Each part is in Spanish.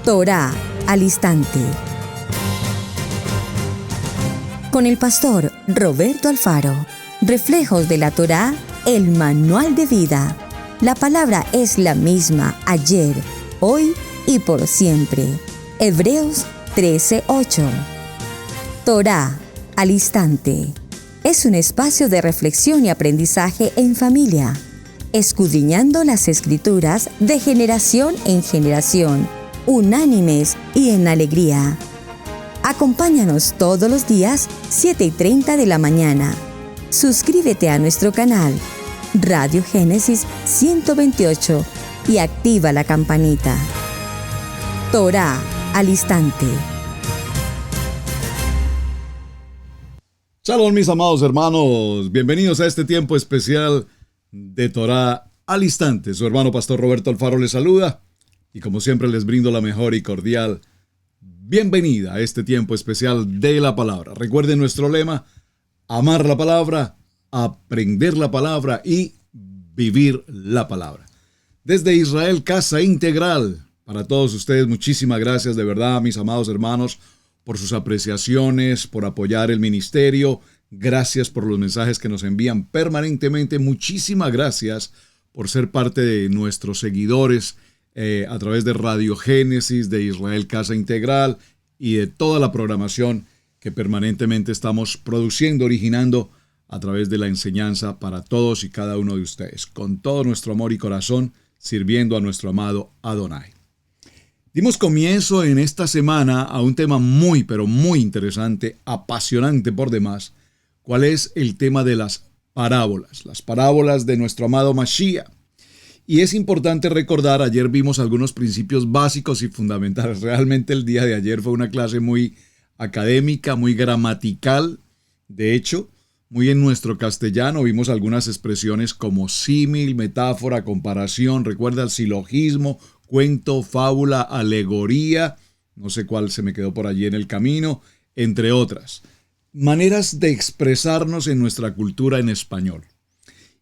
Torá al instante. Con el pastor Roberto Alfaro. Reflejos de la Torá, el manual de vida. La palabra es la misma ayer, hoy y por siempre. Hebreos 13:8. Torá al instante. Es un espacio de reflexión y aprendizaje en familia, escudriñando las Escrituras de generación en generación, unánimes y en alegría. Acompáñanos todos los días, 7:30 de la mañana. Suscríbete a nuestro canal, Radio Génesis 128, y activa la campanita. Torá al instante. Shalom, mis amados hermanos, bienvenidos a este tiempo especial de Torá al instante. Su hermano pastor Roberto Alfaro les saluda y como siempre les brindo la mejor y cordial bienvenida a este tiempo especial de la palabra. Recuerden nuestro lema: amar la palabra, aprender la palabra y vivir la palabra. Desde Israel, Casa Integral, para todos ustedes, muchísimas gracias de verdad, mis amados hermanos, por sus apreciaciones, por apoyar el ministerio. Gracias por los mensajes que nos envían permanentemente. Muchísimas gracias por ser parte de nuestros seguidores a través de Radio Génesis, de Israel Casa Integral y de toda la programación que permanentemente estamos produciendo, originando a través de la enseñanza para todos y cada uno de ustedes. Con todo nuestro amor y corazón, sirviendo a nuestro amado Adonai. Dimos comienzo en esta semana a un tema muy, pero muy interesante, apasionante por demás. ¿Cuál es el tema de las parábolas de nuestro amado Mashiach? Y es importante recordar, ayer vimos algunos principios básicos y fundamentales. Realmente el día de ayer fue una clase muy académica, muy gramatical. De hecho, muy en nuestro castellano vimos algunas expresiones como símil, metáfora, comparación. Recuerda el silogismo, cuento, fábula, alegoría, no sé cuál se me quedó por allí en el camino, entre otras. Maneras de expresarnos en nuestra cultura en español.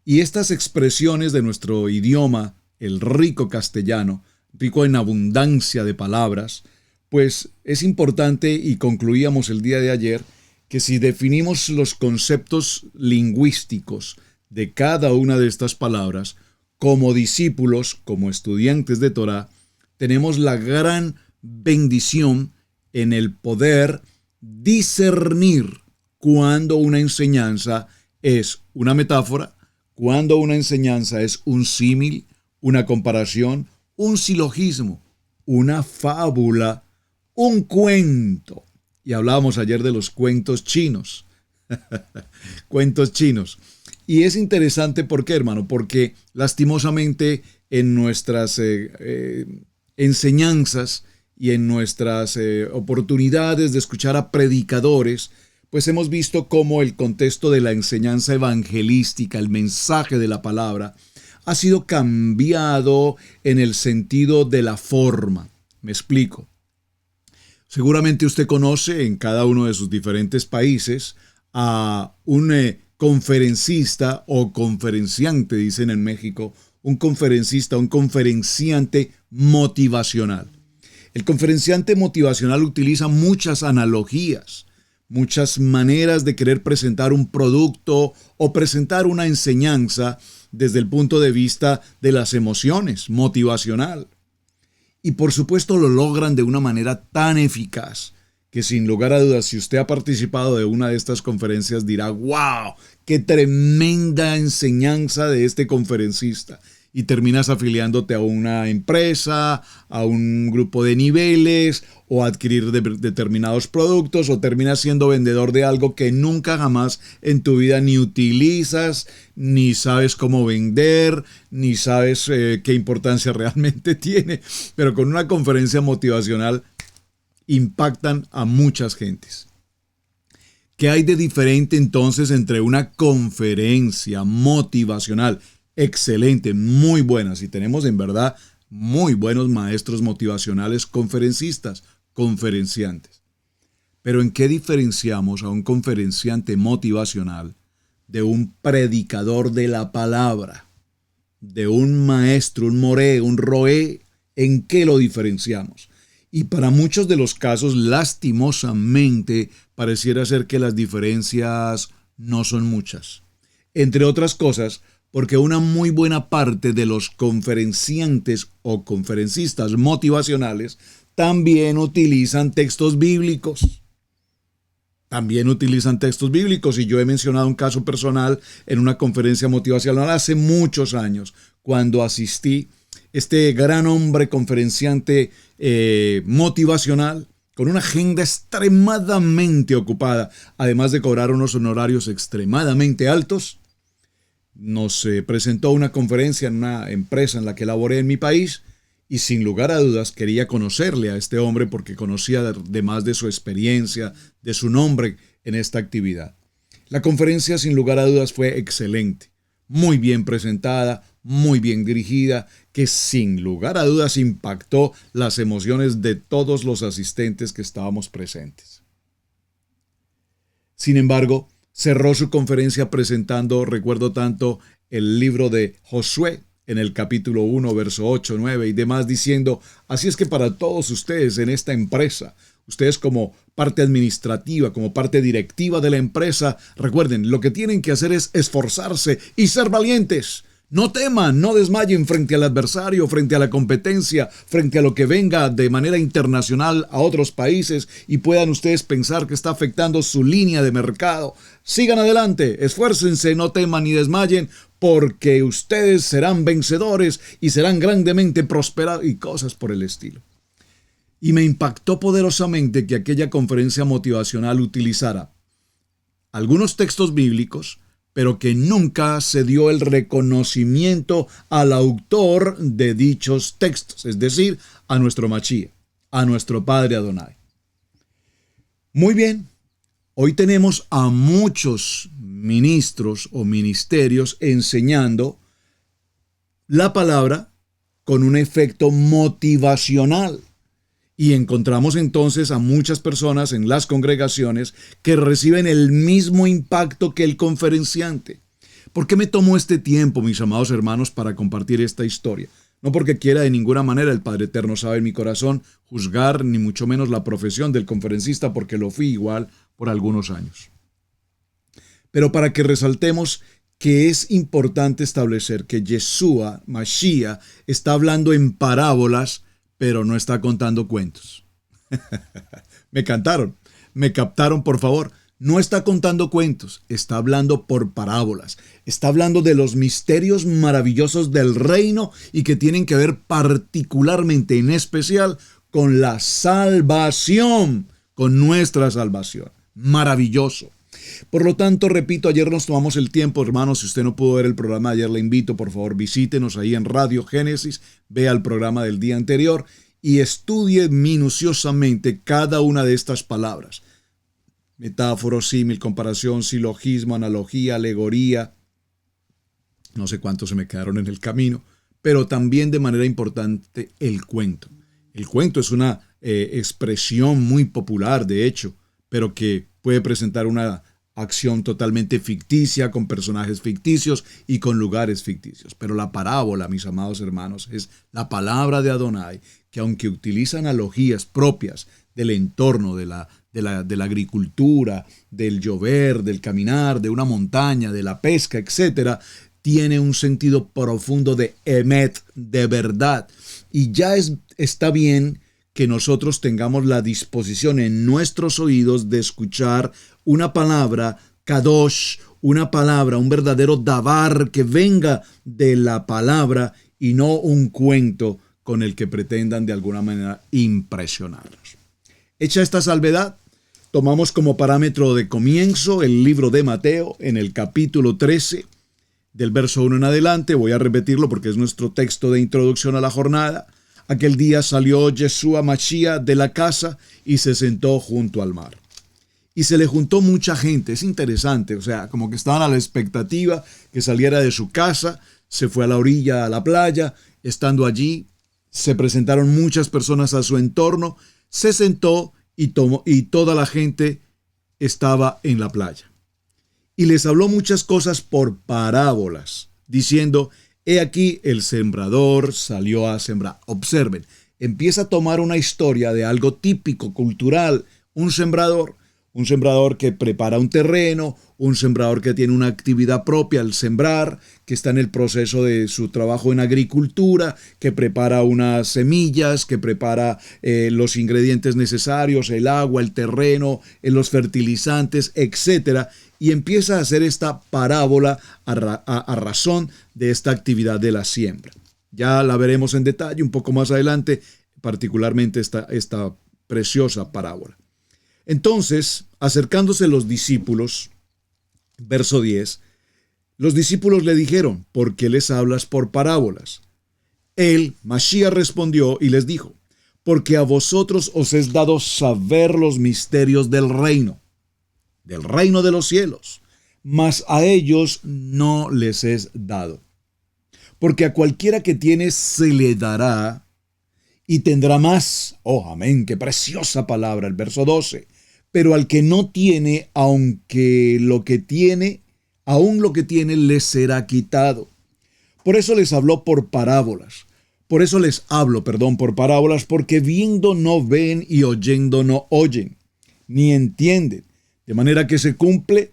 Y estas expresiones de nuestro idioma, el rico castellano, rico en abundancia de palabras, pues es importante, y concluíamos el día de ayer, que si definimos los conceptos lingüísticos de cada una de estas palabras, como discípulos, como estudiantes de Torá, tenemos la gran bendición en el poder discernir cuando una enseñanza es una metáfora, cuando una enseñanza es un símil, una comparación, un silogismo, una fábula, un cuento. Y hablábamos ayer de los cuentos chinos. Cuentos chinos. Y es interesante, ¿por qué, hermano? Porque lastimosamente en nuestras enseñanzas y en nuestras oportunidades de escuchar a predicadores, pues hemos visto cómo el contexto de la enseñanza evangelística, el mensaje de la palabra, ha sido cambiado en el sentido de la forma. Me explico. Seguramente usted conoce en cada uno de sus diferentes países a un conferencista o conferenciante, dicen en México, un conferencista, un conferenciante motivacional. El conferenciante motivacional utiliza muchas analogías, muchas maneras de querer presentar un producto o presentar una enseñanza desde el punto de vista de las emociones, motivacional. Y por supuesto lo logran de una manera tan eficaz que sin lugar a dudas, si usted ha participado de una de estas conferencias, dirá: ¡wow! ¡Qué tremenda enseñanza de este conferencista! Y terminas afiliándote a una empresa, a un grupo de niveles, o a adquirir determinados productos, o terminas siendo vendedor de algo que nunca jamás en tu vida ni utilizas, ni sabes cómo vender, ni sabes qué importancia realmente tiene. Pero con una conferencia motivacional impactan a muchas gentes. ¿Qué hay de diferente entonces entre una conferencia motivacional? Excelente, muy buenas, y tenemos en verdad muy buenos maestros motivacionales, conferencistas, conferenciantes. Pero ¿en qué diferenciamos a un conferenciante motivacional de un predicador de la palabra, de un maestro, un moré, un roé? ¿En qué lo diferenciamos? Y para muchos de los casos, lastimosamente, pareciera ser que las diferencias no son muchas. Entre otras cosas, porque una muy buena parte de los conferenciantes o conferencistas motivacionales también utilizan textos bíblicos. Y yo he mencionado un caso personal en una conferencia motivacional hace muchos años, cuando asistí. Este gran hombre conferenciante motivacional, con una agenda extremadamente ocupada, además de cobrar unos honorarios extremadamente altos, nos presentó una conferencia en una empresa en la que laboré en mi país, y sin lugar a dudas quería conocerle a este hombre porque conocía además de su experiencia, de su nombre en esta actividad. La conferencia sin lugar a dudas fue excelente, muy bien presentada, muy bien dirigida, que sin lugar a dudas impactó las emociones de todos los asistentes que estábamos presentes. Sin embargo, cerró su conferencia presentando, recuerdo tanto, el libro de Josué, en el capítulo 1, verso 8, 9 y demás, diciendo: así es que para todos ustedes en esta empresa, ustedes como parte administrativa, como parte directiva de la empresa, recuerden, lo que tienen que hacer es esforzarse y ser valientes. No teman, no desmayen frente al adversario, frente a la competencia, frente a lo que venga de manera internacional a otros países y puedan ustedes pensar que está afectando su línea de mercado. Sigan adelante, esfuércense, no teman ni desmayen, porque ustedes serán vencedores y serán grandemente prosperados y cosas por el estilo. Y me impactó poderosamente que aquella conferencia motivacional utilizara algunos textos bíblicos, pero que nunca se dio el reconocimiento al autor de dichos textos, es decir, a nuestro Machía, a nuestro Padre Adonai. Muy bien, hoy tenemos a muchos ministros o ministerios enseñando la palabra con un efecto motivacional. Y encontramos entonces a muchas personas en las congregaciones que reciben el mismo impacto que el conferenciante. ¿Por qué me tomo este tiempo, mis amados hermanos, para compartir esta historia? No porque quiera de ninguna manera, el Padre Eterno sabe en mi corazón, juzgar ni mucho menos la profesión del conferencista, porque lo fui igual por algunos años. Pero para que resaltemos que es importante establecer que Yeshua, Mashiach, está hablando en parábolas, pero no está contando cuentos. Me captaron, por favor. No está contando cuentos, está hablando por parábolas. Está hablando de los misterios maravillosos del reino y que tienen que ver particularmente, en especial, con la salvación, con nuestra salvación. Maravilloso. Por lo tanto, repito, ayer nos tomamos el tiempo, hermanos. Si usted no pudo ver el programa de ayer, le invito, por favor, visítenos ahí en Radio Génesis, vea el programa del día anterior y estudie minuciosamente cada una de estas palabras. Metáforo, símil, comparación, silogismo, analogía, alegoría. No sé cuántos se me quedaron en el camino, pero también de manera importante el cuento. El cuento es una expresión muy popular, de hecho, pero que puede presentar una acción totalmente ficticia, con personajes ficticios y con lugares ficticios. Pero la parábola, mis amados hermanos, es la palabra de Adonai, que aunque utiliza analogías propias del entorno, de la agricultura, del llover, del caminar, de una montaña, de la pesca, etc., tiene un sentido profundo de emet, de verdad. Y ya está bien que nosotros tengamos la disposición en nuestros oídos de escuchar una palabra, kadosh, una palabra, un verdadero davar que venga de la palabra y no un cuento con el que pretendan de alguna manera impresionarnos. Hecha esta salvedad, tomamos como parámetro de comienzo el libro de Mateo en el capítulo 13, del verso 1 en adelante. Voy a repetirlo porque es nuestro texto de introducción a la jornada. Aquel día salió Yeshua Mashiach de la casa y se sentó junto al mar. Y se le juntó mucha gente. Es interesante, o sea, como que estaban a la expectativa que saliera de su casa, se fue a la orilla, a la playa. Estando allí, se presentaron muchas personas a su entorno, se sentó y toda la gente estaba en la playa. Y les habló muchas cosas por parábolas, diciendo: he aquí el sembrador salió a sembrar. Observen, empieza a tomar una historia de algo típico, cultural, un sembrador que prepara un terreno, un sembrador que tiene una actividad propia al sembrar, que está en el proceso de su trabajo en agricultura, que prepara unas semillas, que prepara los ingredientes necesarios, el agua, el terreno, los fertilizantes, etc. Y empieza a hacer esta parábola a razón de esta actividad de la siembra. Ya la veremos en detalle un poco más adelante, particularmente esta preciosa parábola. Entonces, acercándose los discípulos, verso 10, los discípulos le dijeron, ¿por qué les hablas por parábolas? Él, Mashiach, respondió y les dijo, porque a vosotros os es dado saber los misterios del reino de los cielos, mas a ellos no les es dado. Porque a cualquiera que tiene se le dará y tendrá más. Oh, amén, qué preciosa palabra, el verso 12. Pero al que no tiene, aún lo que tiene le será quitado. Por eso les habló por parábolas. Por eso les hablo, por parábolas, porque viendo no ven y oyendo no oyen, ni entienden. De manera que se cumple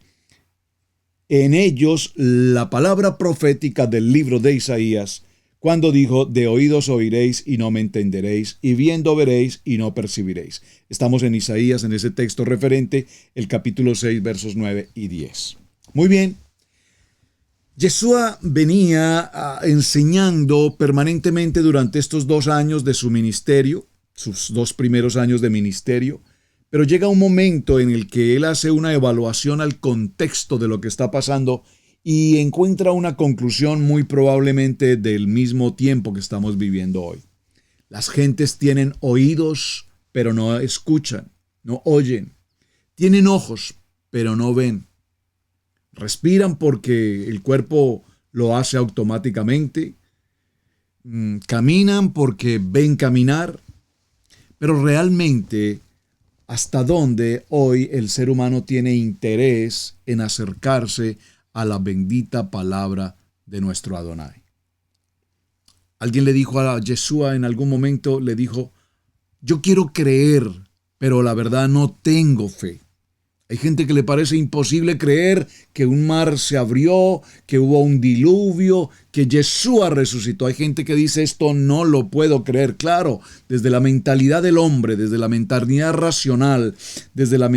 en ellos la palabra profética del libro de Isaías, cuando dijo, de oídos oiréis y no me entenderéis, y viendo veréis y no percibiréis. Estamos en Isaías, en ese texto referente, el capítulo 6, versos 9 y 10. Muy bien. Yeshua venía enseñando permanentemente durante estos 2 años de su ministerio, sus 2 primeros años de ministerio, pero llega un momento en el que él hace una evaluación al contexto de lo que está pasando y encuentra una conclusión muy probablemente del mismo tiempo que estamos viviendo hoy. Las gentes tienen oídos, pero no escuchan, no oyen. Tienen ojos, pero no ven. Respiran porque el cuerpo lo hace automáticamente. Caminan porque ven caminar. Pero realmente, ¿hasta dónde hoy el ser humano tiene interés en acercarse a la bendita palabra de nuestro Adonai? Alguien le dijo a Yeshua en algún momento, le dijo, yo quiero creer, pero la verdad no tengo fe. Hay gente que le parece imposible creer que un mar se abrió, que hubo un diluvio, que Yeshua resucitó. Hay gente que dice esto no lo puedo creer. Claro, desde la mentalidad del hombre, desde la mentalidad racional, desde la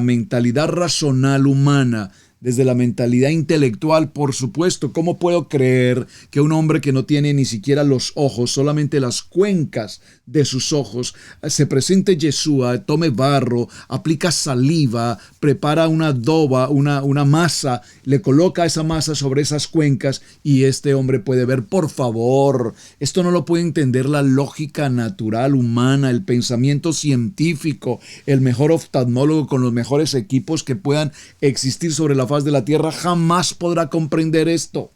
mentalidad racional humana, desde la mentalidad intelectual, por supuesto, ¿cómo puedo creer que un hombre que no tiene ni siquiera los ojos, solamente las cuencas de sus ojos, se presente Yeshua, tome barro, aplica saliva, prepara una adoba, una masa, le coloca esa masa sobre esas cuencas y este hombre puede ver? Por favor, esto no lo puede entender la lógica natural humana, el pensamiento científico, el mejor oftalmólogo con los mejores equipos que puedan existir sobre la faz de la tierra jamás podrá comprender esto.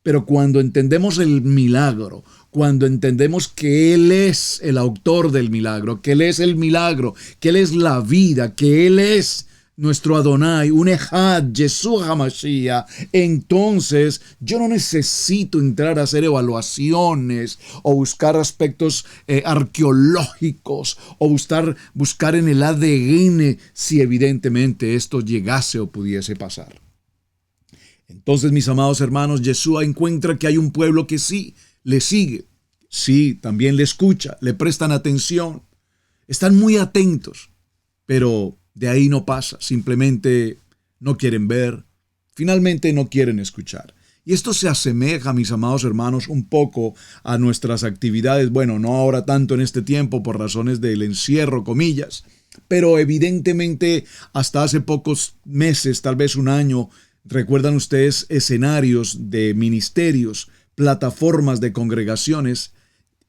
Pero cuando entendemos el milagro, cuando entendemos que Él es el autor del milagro, que Él es el milagro, que Él es la vida, que Él es nuestro Adonai, un Ejad, Yeshua HaMashiach, entonces yo no necesito entrar a hacer evaluaciones o buscar aspectos arqueológicos o buscar en el ADN si evidentemente esto llegase o pudiese pasar. Entonces, mis amados hermanos, Yeshua encuentra que hay un pueblo que sí le sigue, sí, también le escucha, le prestan atención, están muy atentos, pero de ahí no pasa, simplemente no quieren ver, finalmente no quieren escuchar. Y esto se asemeja, mis amados hermanos, un poco a nuestras actividades, bueno, no ahora tanto en este tiempo por razones del encierro, comillas, pero evidentemente hasta hace pocos meses, tal vez un año, recuerdan ustedes escenarios de ministerios, plataformas de congregaciones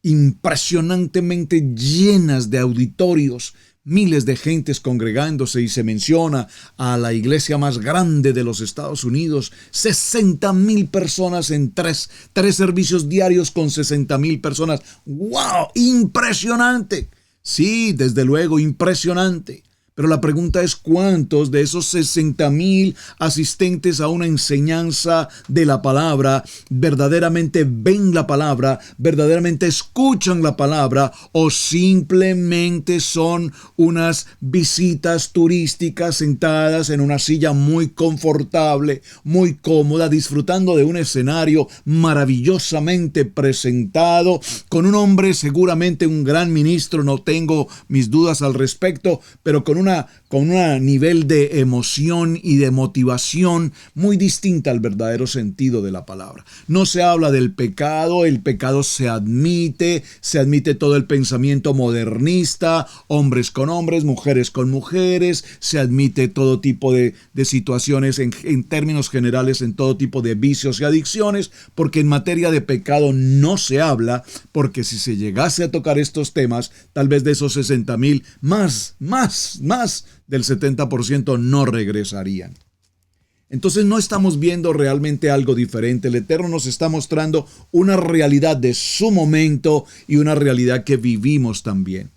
impresionantemente llenas de auditorios, miles de gentes congregándose, y se menciona a la iglesia más grande de los Estados Unidos, 60,000 personas en tres servicios diarios con 60,000 personas. ¡Wow! ¡Impresionante! Sí, desde luego, impresionante. Pero la pregunta es cuántos de esos 60,000 asistentes a una enseñanza de la palabra verdaderamente ven la palabra, verdaderamente escuchan la palabra o simplemente son unas visitas turísticas sentadas en una silla muy confortable, muy cómoda, disfrutando de un escenario maravillosamente presentado, con un hombre seguramente un gran ministro, no tengo mis dudas al respecto, pero con un nivel de emoción y de motivación muy distinta al verdadero sentido de la palabra. No se habla del pecado, el pecado se admite todo el pensamiento modernista, hombres con hombres, mujeres con mujeres, se admite todo tipo de situaciones en términos generales, en todo tipo de vicios y adicciones, porque en materia de pecado no se habla, porque si se llegase a tocar estos temas, tal vez de esos 60,000, más del 70% no regresarían. Entonces no estamos viendo realmente algo diferente. El Eterno nos está mostrando una realidad de su momento y una realidad que vivimos también.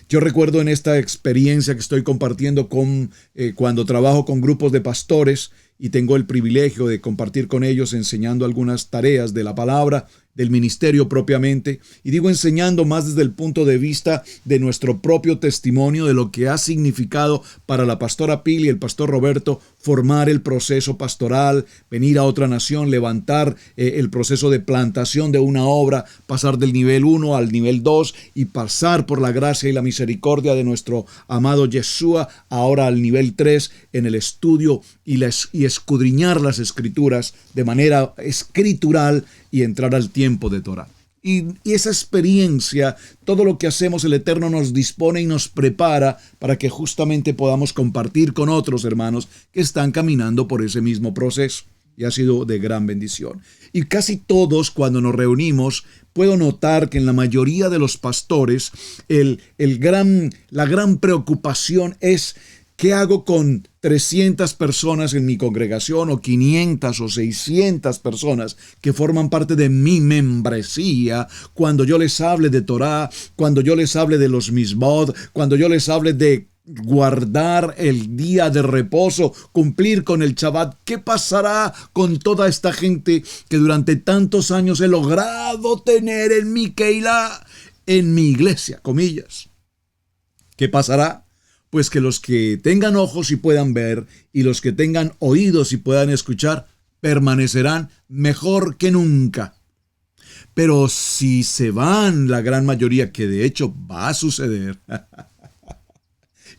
Yo recuerdo en esta experiencia que estoy compartiendo cuando trabajo con grupos de pastores y tengo el privilegio de compartir con ellos enseñando algunas tareas de la palabra, del ministerio propiamente, y digo enseñando más desde el punto de vista de nuestro propio testimonio, de lo que ha significado para la pastora Pili y el pastor Roberto formar el proceso pastoral, venir a otra nación, levantar el proceso de plantación de una obra, pasar del nivel 1 al nivel 2 y pasar por la gracia y la misericordia de nuestro amado Yeshua, ahora al nivel 3 en el estudio y escudriñar las escrituras de manera escritural y entrar al tiempo de Torah. Y esa experiencia, todo lo que hacemos, el Eterno nos dispone y nos prepara para que justamente podamos compartir con otros hermanos que están caminando por ese mismo proceso. Y ha sido de gran bendición. Y casi todos, cuando nos reunimos, puedo notar que en la mayoría de los pastores, la gran preocupación es: ¿qué hago con 300 personas en mi congregación o 500 o 600 personas que forman parte de mi membresía cuando yo les hable de Torah, cuando yo les hable de los misbod, cuando yo les hable de guardar el día de reposo, cumplir con el Shabbat? ¿Qué pasará con toda esta gente que durante tantos años he logrado tener en mi Keilah, en mi iglesia, comillas? ¿Qué pasará? Pues que los que tengan ojos y puedan ver, y los que tengan oídos y puedan escuchar, permanecerán mejor que nunca. Pero si se van la gran mayoría, que de hecho va a suceder,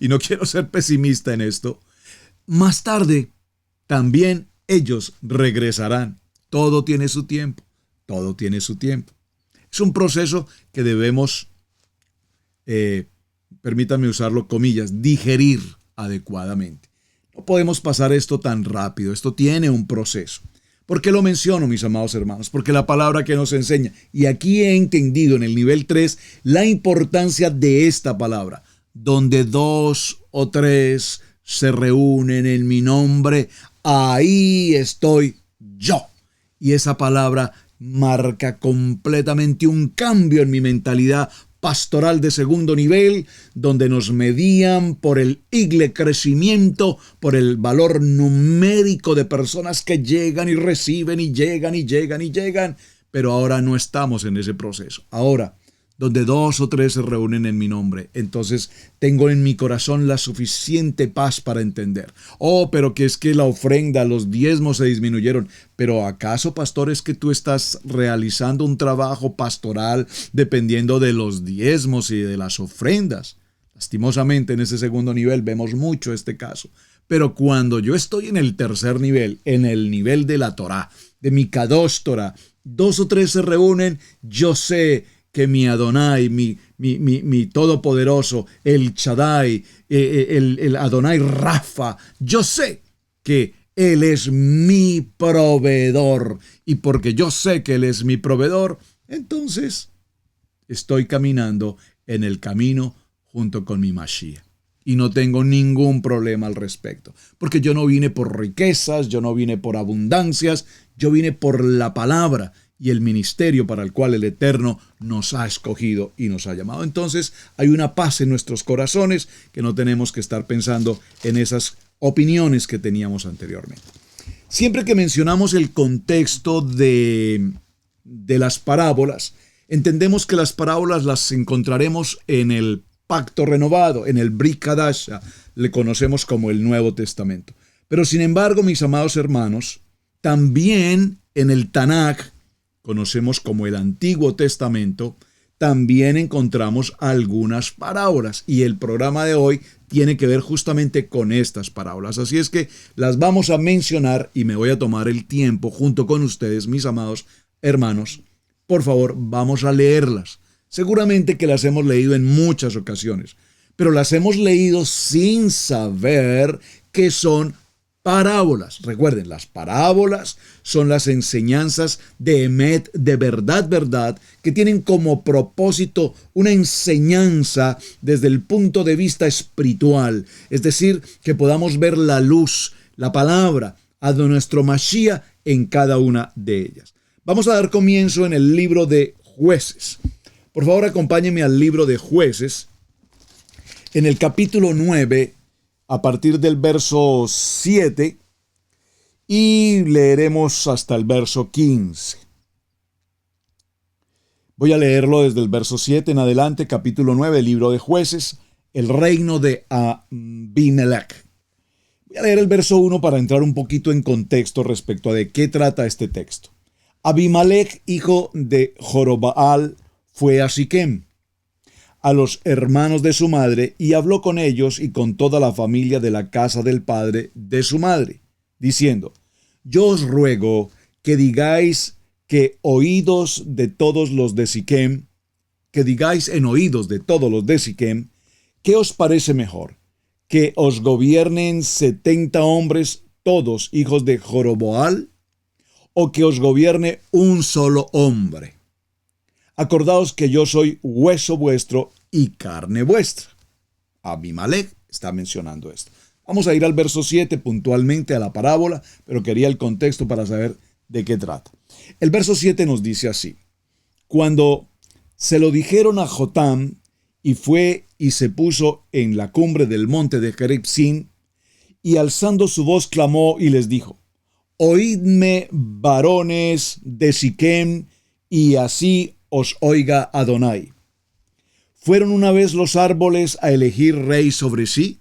y no quiero ser pesimista en esto, más tarde también ellos regresarán. Todo tiene su tiempo, todo tiene su tiempo. Es un proceso que debemos permítanme usarlo comillas, digerir adecuadamente. No podemos pasar esto tan rápido, esto tiene un proceso. ¿Por qué lo menciono, mis amados hermanos? Porque la palabra que nos enseña, y aquí he entendido en el nivel 3 la importancia de esta palabra: donde 2 o 3 se reúnen en mi nombre, ahí estoy yo. Y esa palabra marca completamente un cambio en mi mentalidad pastoral de segundo nivel, donde nos medían por el crecimiento, por el valor numérico de personas que llegan y reciben y llegan y llegan y llegan, pero ahora no estamos en ese proceso. Ahora, donde 2 o 3 se reúnen en mi nombre, entonces tengo en mi corazón la suficiente paz para entender. Pero que es que la ofrenda, los diezmos se disminuyeron. Pero ¿acaso, pastor, es que tú estás realizando un trabajo pastoral dependiendo de los diezmos y de las ofrendas? Lastimosamente, en ese segundo nivel vemos mucho este caso. Pero cuando yo estoy en el tercer nivel, en el nivel de la Torah, de mi Kadosh Torah, 2 o 3 se reúnen, yo sé que mi Adonai, mi Todopoderoso, el Shaddai, el Adonai Rafa, yo sé que Él es mi proveedor. Y porque yo sé que Él es mi proveedor, entonces estoy caminando en el camino junto con mi Mashiach. Y no tengo ningún problema al respecto. Porque yo no vine por riquezas, yo no vine por abundancias, yo vine por la palabra. y el ministerio para el cual el Eterno nos ha escogido y nos ha llamado. Entonces hay una paz en nuestros corazones que no tenemos que estar pensando en esas opiniones que teníamos anteriormente. Siempre que mencionamos el contexto de las parábolas, entendemos que las parábolas las encontraremos en el Pacto Renovado, en el Brit Hadasha, le conocemos como el Nuevo Testamento. Pero sin embargo, mis amados hermanos, también en el Tanaj, conocemos como el Antiguo Testamento, también encontramos algunas parábolas. Y el programa de hoy tiene que ver justamente con estas parábolas. Así es que las vamos a mencionar y me voy a tomar el tiempo junto con ustedes, mis amados hermanos. Por favor, vamos a leerlas. Seguramente que las hemos leído en muchas ocasiones, pero las hemos leído sin saber que son parábolas. Recuerden, las parábolas son las enseñanzas de Emet, de verdad, que tienen como propósito una enseñanza desde el punto de vista espiritual. Es decir, que podamos ver la luz, la palabra, a nuestro Mashiach en cada una de ellas. Vamos a dar comienzo en el libro de Jueces. Por favor, acompáñenme al libro de Jueces, en el capítulo 9, a partir del verso 7, y leeremos hasta el verso 15. Voy a leerlo desde el verso 7 en adelante, capítulo 9, libro de Jueces, el reino de Abimelech. Voy a leer el verso 1 para entrar un poquito en contexto respecto a de qué trata este texto. Abimelech, hijo de Jorobaal, fue a Siquem, a los hermanos de su madre, y habló con ellos y con toda la familia de la casa del padre de su madre, diciendo: Yo os ruego que digáis que oídos de todos los de Siquem, que digáis en oídos de todos los de Siquem, ¿qué os parece mejor? ¿Que os gobiernen 70 hombres, todos hijos de Joroboal, o que os gobierne un solo hombre? Acordaos que yo soy hueso vuestro y carne vuestra. Abimelech está mencionando esto. Vamos a ir al verso 7 puntualmente a la parábola, pero quería el contexto para saber de qué trata. El verso 7 nos dice así: Cuando se lo dijeron a Jotam, y fue y se puso en la cumbre del monte de Geripsim, y alzando su voz clamó y les dijo: Oídme, varones de Siquem, y así os oiga Adonai. ¿Fueron una vez los árboles a elegir rey sobre sí?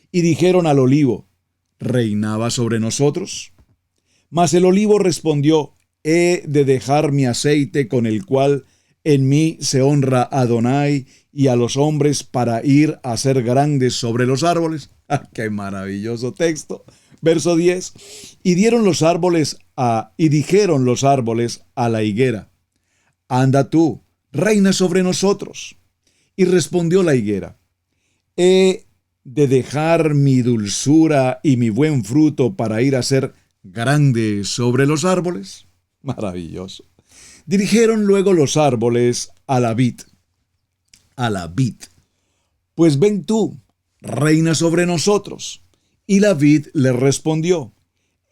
Y dijeron al olivo: ¿reinaba sobre nosotros? Mas el olivo respondió: he de dejar mi aceite con el cual en mí se honra a Adonai y a los hombres para ir a ser grandes sobre los árboles. ¡Ah, qué maravilloso texto! Verso 10. Y dijeron los árboles a la higuera: Anda tú, reina sobre nosotros. Y respondió la higuera: ¿he de dejar mi dulzura y mi buen fruto para ir a ser grande sobre los árboles? Maravilloso. Dirigieron luego los árboles a la vid. Pues ven tú, reina sobre nosotros. Y la vid le respondió: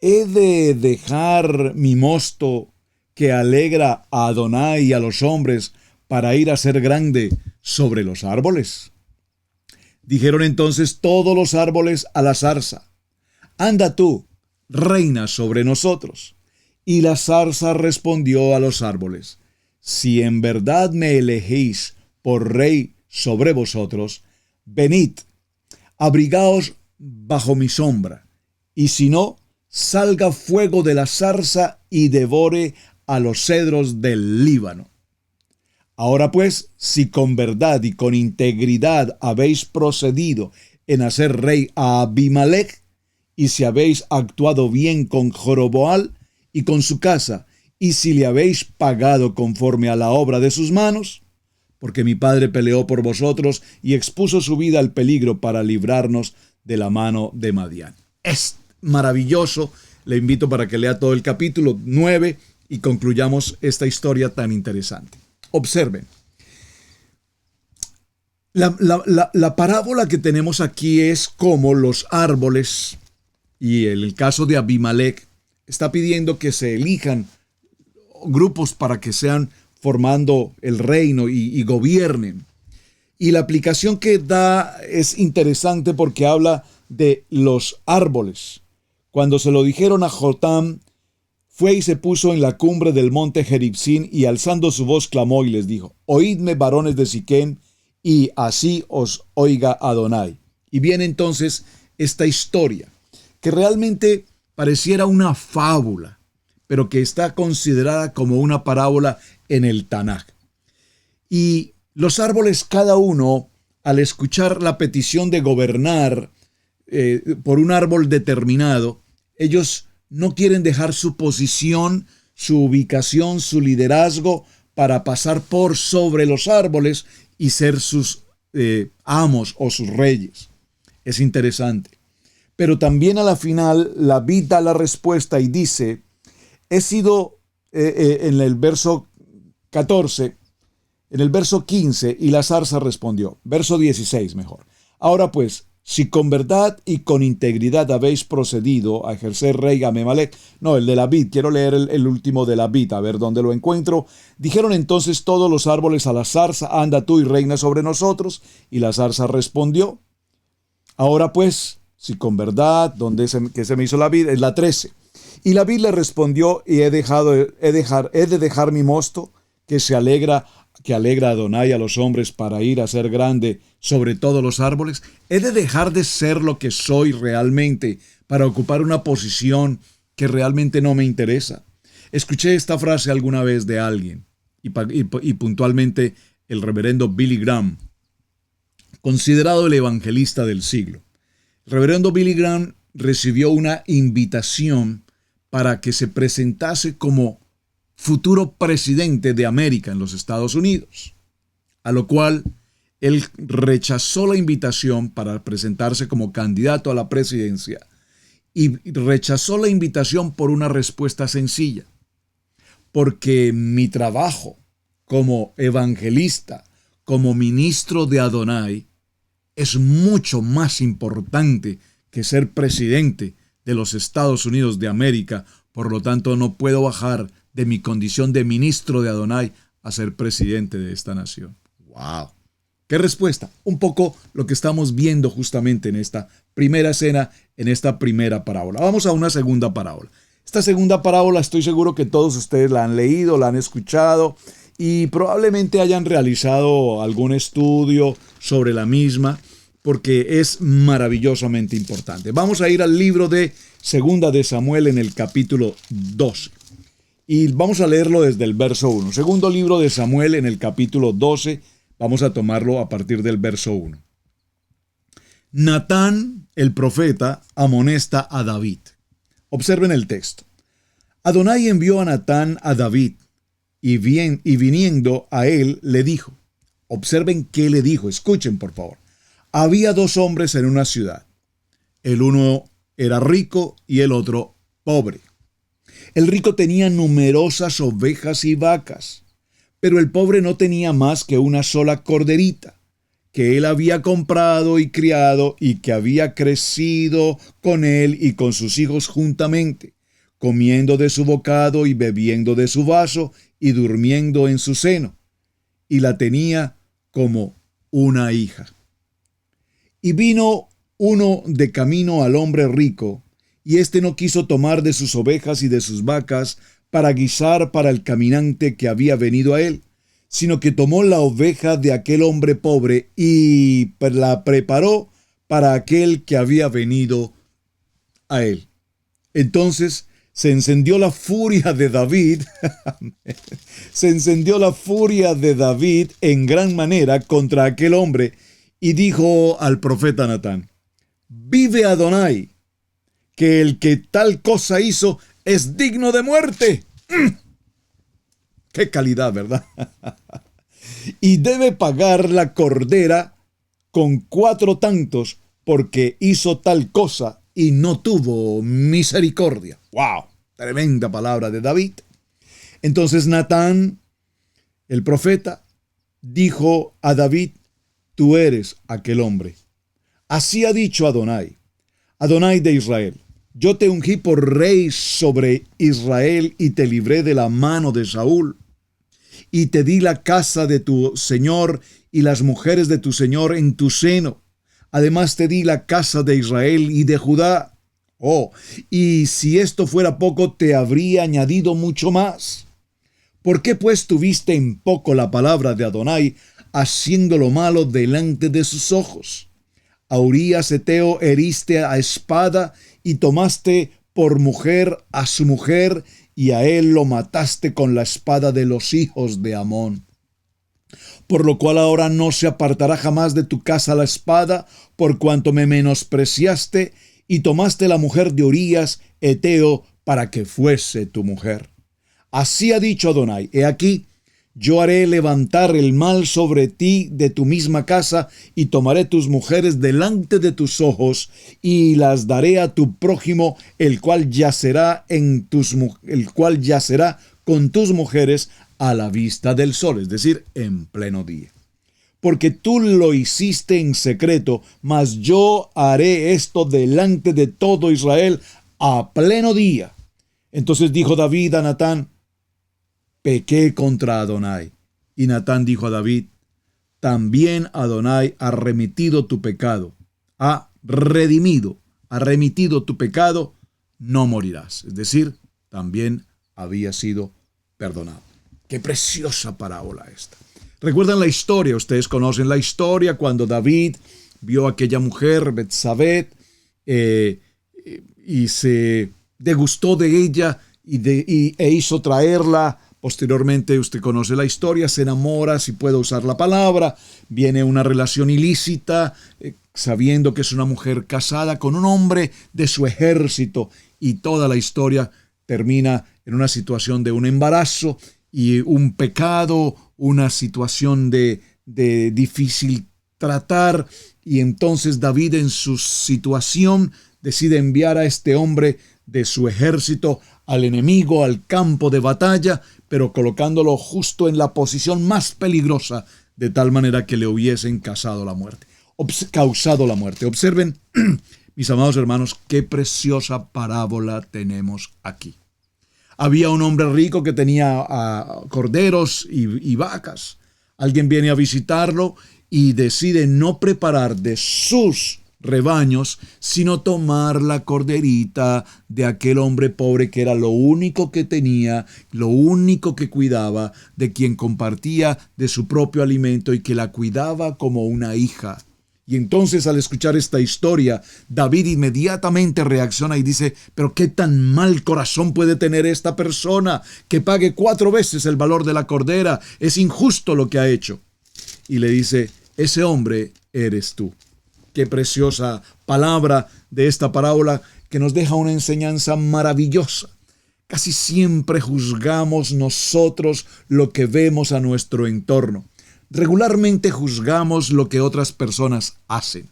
¿he de dejar mi mosto que alegra a Adonai y a los hombres para ir a ser grande sobre los árboles? Dijeron entonces todos los árboles a la zarza: Anda tú, reina sobre nosotros. Y la zarza respondió a los árboles: Si en verdad me elegéis por rey sobre vosotros, venid, abrigaos bajo mi sombra, y si no, salga fuego de la zarza y devore a los cedros del Líbano. Ahora pues, si con verdad y con integridad habéis procedido en hacer rey a Abimelech, y si habéis actuado bien con Joroboal y con su casa, y si le habéis pagado conforme a la obra de sus manos, porque mi padre peleó por vosotros y expuso su vida al peligro para librarnos de la mano de Madián. Es maravilloso. Le invito para que lea todo el capítulo 9 y concluyamos esta historia tan interesante. Observen. La parábola que tenemos aquí es como los árboles, y en el caso de Abimelech, está pidiendo que se elijan grupos para que sean formando el reino y gobiernen. Y la aplicación que da es interesante porque habla de los árboles. Cuando se lo dijeron a Jotam, fue y se puso en la cumbre del monte Geribsín y alzando su voz clamó y les dijo: oídme, varones de Siquem, y así os oiga Adonai. Y viene entonces esta historia, que realmente pareciera una fábula, pero que está considerada como una parábola en el Tanaj. Y los árboles, cada uno, al escuchar la petición de gobernar por un árbol determinado, ellos no quieren dejar su posición, su ubicación, su liderazgo para pasar por sobre los árboles y ser sus amos o sus reyes. Es interesante. Pero también a la final, la vid da la respuesta y dice, he sido en el verso 14, en el verso 15, y la zarza respondió. Verso 16 mejor. Ahora pues, si con verdad y con integridad habéis procedido a ejercer rey a Abimelech, no, el de la vid, quiero leer el último de la vid, a ver dónde lo encuentro. Dijeron entonces todos los árboles a la zarza, anda tú y reina sobre nosotros. Y la zarza respondió. Ahora pues, si con verdad, que se me hizo la vid, es la 13. Y la vid le respondió, y he de dejar mi mosto, que alegra a Adonai a los hombres para ir a ser grande sobre todos los árboles. He de dejar de ser lo que soy realmente para ocupar una posición que realmente no me interesa. Escuché esta frase alguna vez de alguien, y puntualmente el reverendo Billy Graham, considerado el evangelista del siglo. El reverendo Billy Graham recibió una invitación para que se presentase como futuro presidente de América en los Estados Unidos, a lo cual él rechazó la invitación para presentarse como candidato a la presidencia y rechazó la invitación por una respuesta sencilla: porque mi trabajo como evangelista, como ministro de Adonai, es mucho más importante que ser presidente de los Estados Unidos de América. Por lo tanto, no puedo bajar de mi condición de ministro de Adonai a ser presidente de esta nación. ¡Wow! ¿Qué respuesta? Un poco lo que estamos viendo justamente en esta primera escena, en esta primera parábola. Vamos a una segunda parábola. Esta segunda parábola estoy seguro que todos ustedes la han leído, la han escuchado y probablemente hayan realizado algún estudio sobre la misma, porque es maravillosamente importante. Vamos a ir al libro de Segunda de Samuel en el capítulo 12. Y vamos a leerlo desde el verso 1. Segundo libro de Samuel en el capítulo 12. Vamos a tomarlo a partir del verso 1. Natán, el profeta, amonesta a David. Observen el texto. Adonai envió a Natán a David, y viniendo a él le dijo. Observen qué le dijo. Escuchen, por favor. Había dos hombres en una ciudad. El uno era rico y el otro pobre. El rico tenía numerosas ovejas y vacas, pero el pobre no tenía más que una sola corderita, que él había comprado y criado y que había crecido con él y con sus hijos juntamente, comiendo de su bocado y bebiendo de su vaso y durmiendo en su seno, y la tenía como una hija. Y vino uno de camino al hombre rico, y éste no quiso tomar de sus ovejas y de sus vacas para guisar para el caminante que había venido a él, sino que tomó la oveja de aquel hombre pobre y la preparó para aquel que había venido a él. Entonces se encendió la furia de David, se encendió la furia de David en gran manera contra aquel hombre, y dijo al profeta Natán: vive Adonai, que el que tal cosa hizo es digno de muerte. ¡Qué calidad!, ¿verdad? Y debe pagar la cordera con 4 tantos, porque hizo tal cosa y no tuvo misericordia. ¡Wow! Tremenda palabra de David. Entonces Natán, el profeta, dijo a David: tú eres aquel hombre. Así ha dicho Adonai, Adonai de Israel: Yo te ungí por rey sobre Israel y te libré de la mano de Saúl. Y te di la casa de tu señor y las mujeres de tu señor en tu seno. Además te di la casa de Israel y de Judá. Oh, y si esto fuera poco, te habría añadido mucho más. ¿Por qué pues tuviste en poco la palabra de Adonai, haciendo lo malo delante de sus ojos? A Urías Heteo heriste a espada y tomaste por mujer a su mujer, y a él lo mataste con la espada de los hijos de Amón. Por lo cual ahora no se apartará jamás de tu casa la espada, por cuanto me menospreciaste y tomaste la mujer de Urías Heteo para que fuese tu mujer. Así ha dicho Adonai: he aquí, yo haré levantar el mal sobre ti de tu misma casa, y tomaré tus mujeres delante de tus ojos, y las daré a tu prójimo, el cual yacerá con tus mujeres a la vista del sol, es decir, en pleno día. Porque tú lo hiciste en secreto, mas yo haré esto delante de todo Israel a pleno día. Entonces dijo David a Natán: pequé contra Adonai. Y Natán dijo a David: también Adonai ha remitido tu pecado, ha remitido tu pecado, no morirás. Es decir, también había sido perdonado. Qué preciosa parábola esta. ¿Recuerdan la historia? Ustedes conocen la historia cuando David vio a aquella mujer, Betsabé, y se degustó de ella e hizo traerla. Posteriormente, usted conoce la historia, se enamora, si puedo usar la palabra, viene una relación ilícita, sabiendo que es una mujer casada con un hombre de su ejército, y toda la historia termina en una situación de un embarazo y un pecado, una situación de difícil tratar, y entonces David, en su situación, decide enviar a este hombre de su ejército al enemigo, al campo de batalla, pero colocándolo justo en la posición más peligrosa, de tal manera que le hubiesen causado la muerte. Observen, mis amados hermanos, qué preciosa parábola tenemos aquí. Había un hombre rico que tenía corderos y vacas. Alguien viene a visitarlo y decide no preparar de sus rebaños, sino tomar la corderita de aquel hombre pobre, que era lo único que tenía, lo único que cuidaba, de quien compartía de su propio alimento y que la cuidaba como una hija. Y entonces, al escuchar esta historia, David inmediatamente reacciona y dice: pero qué tan mal corazón puede tener esta persona, que pague 4 veces el valor de la cordera. Es injusto lo que ha hecho. Y le dice: ese hombre eres tú. Qué preciosa palabra de esta parábola, que nos deja una enseñanza maravillosa. Casi siempre juzgamos nosotros lo que vemos a nuestro entorno. Regularmente juzgamos lo que otras personas hacen.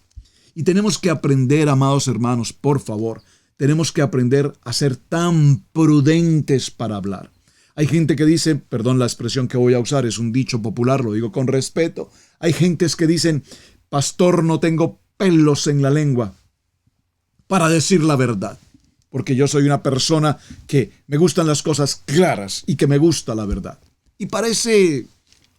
Y tenemos que aprender, amados hermanos, por favor, tenemos que aprender a ser tan prudentes para hablar. Hay gente que dice, perdón la expresión que voy a usar, es un dicho popular, lo digo con respeto. Hay gentes que dicen: pastor, no tengo pelos en la lengua para decir la verdad, porque yo soy una persona que me gustan las cosas claras y que me gusta la verdad. Y parece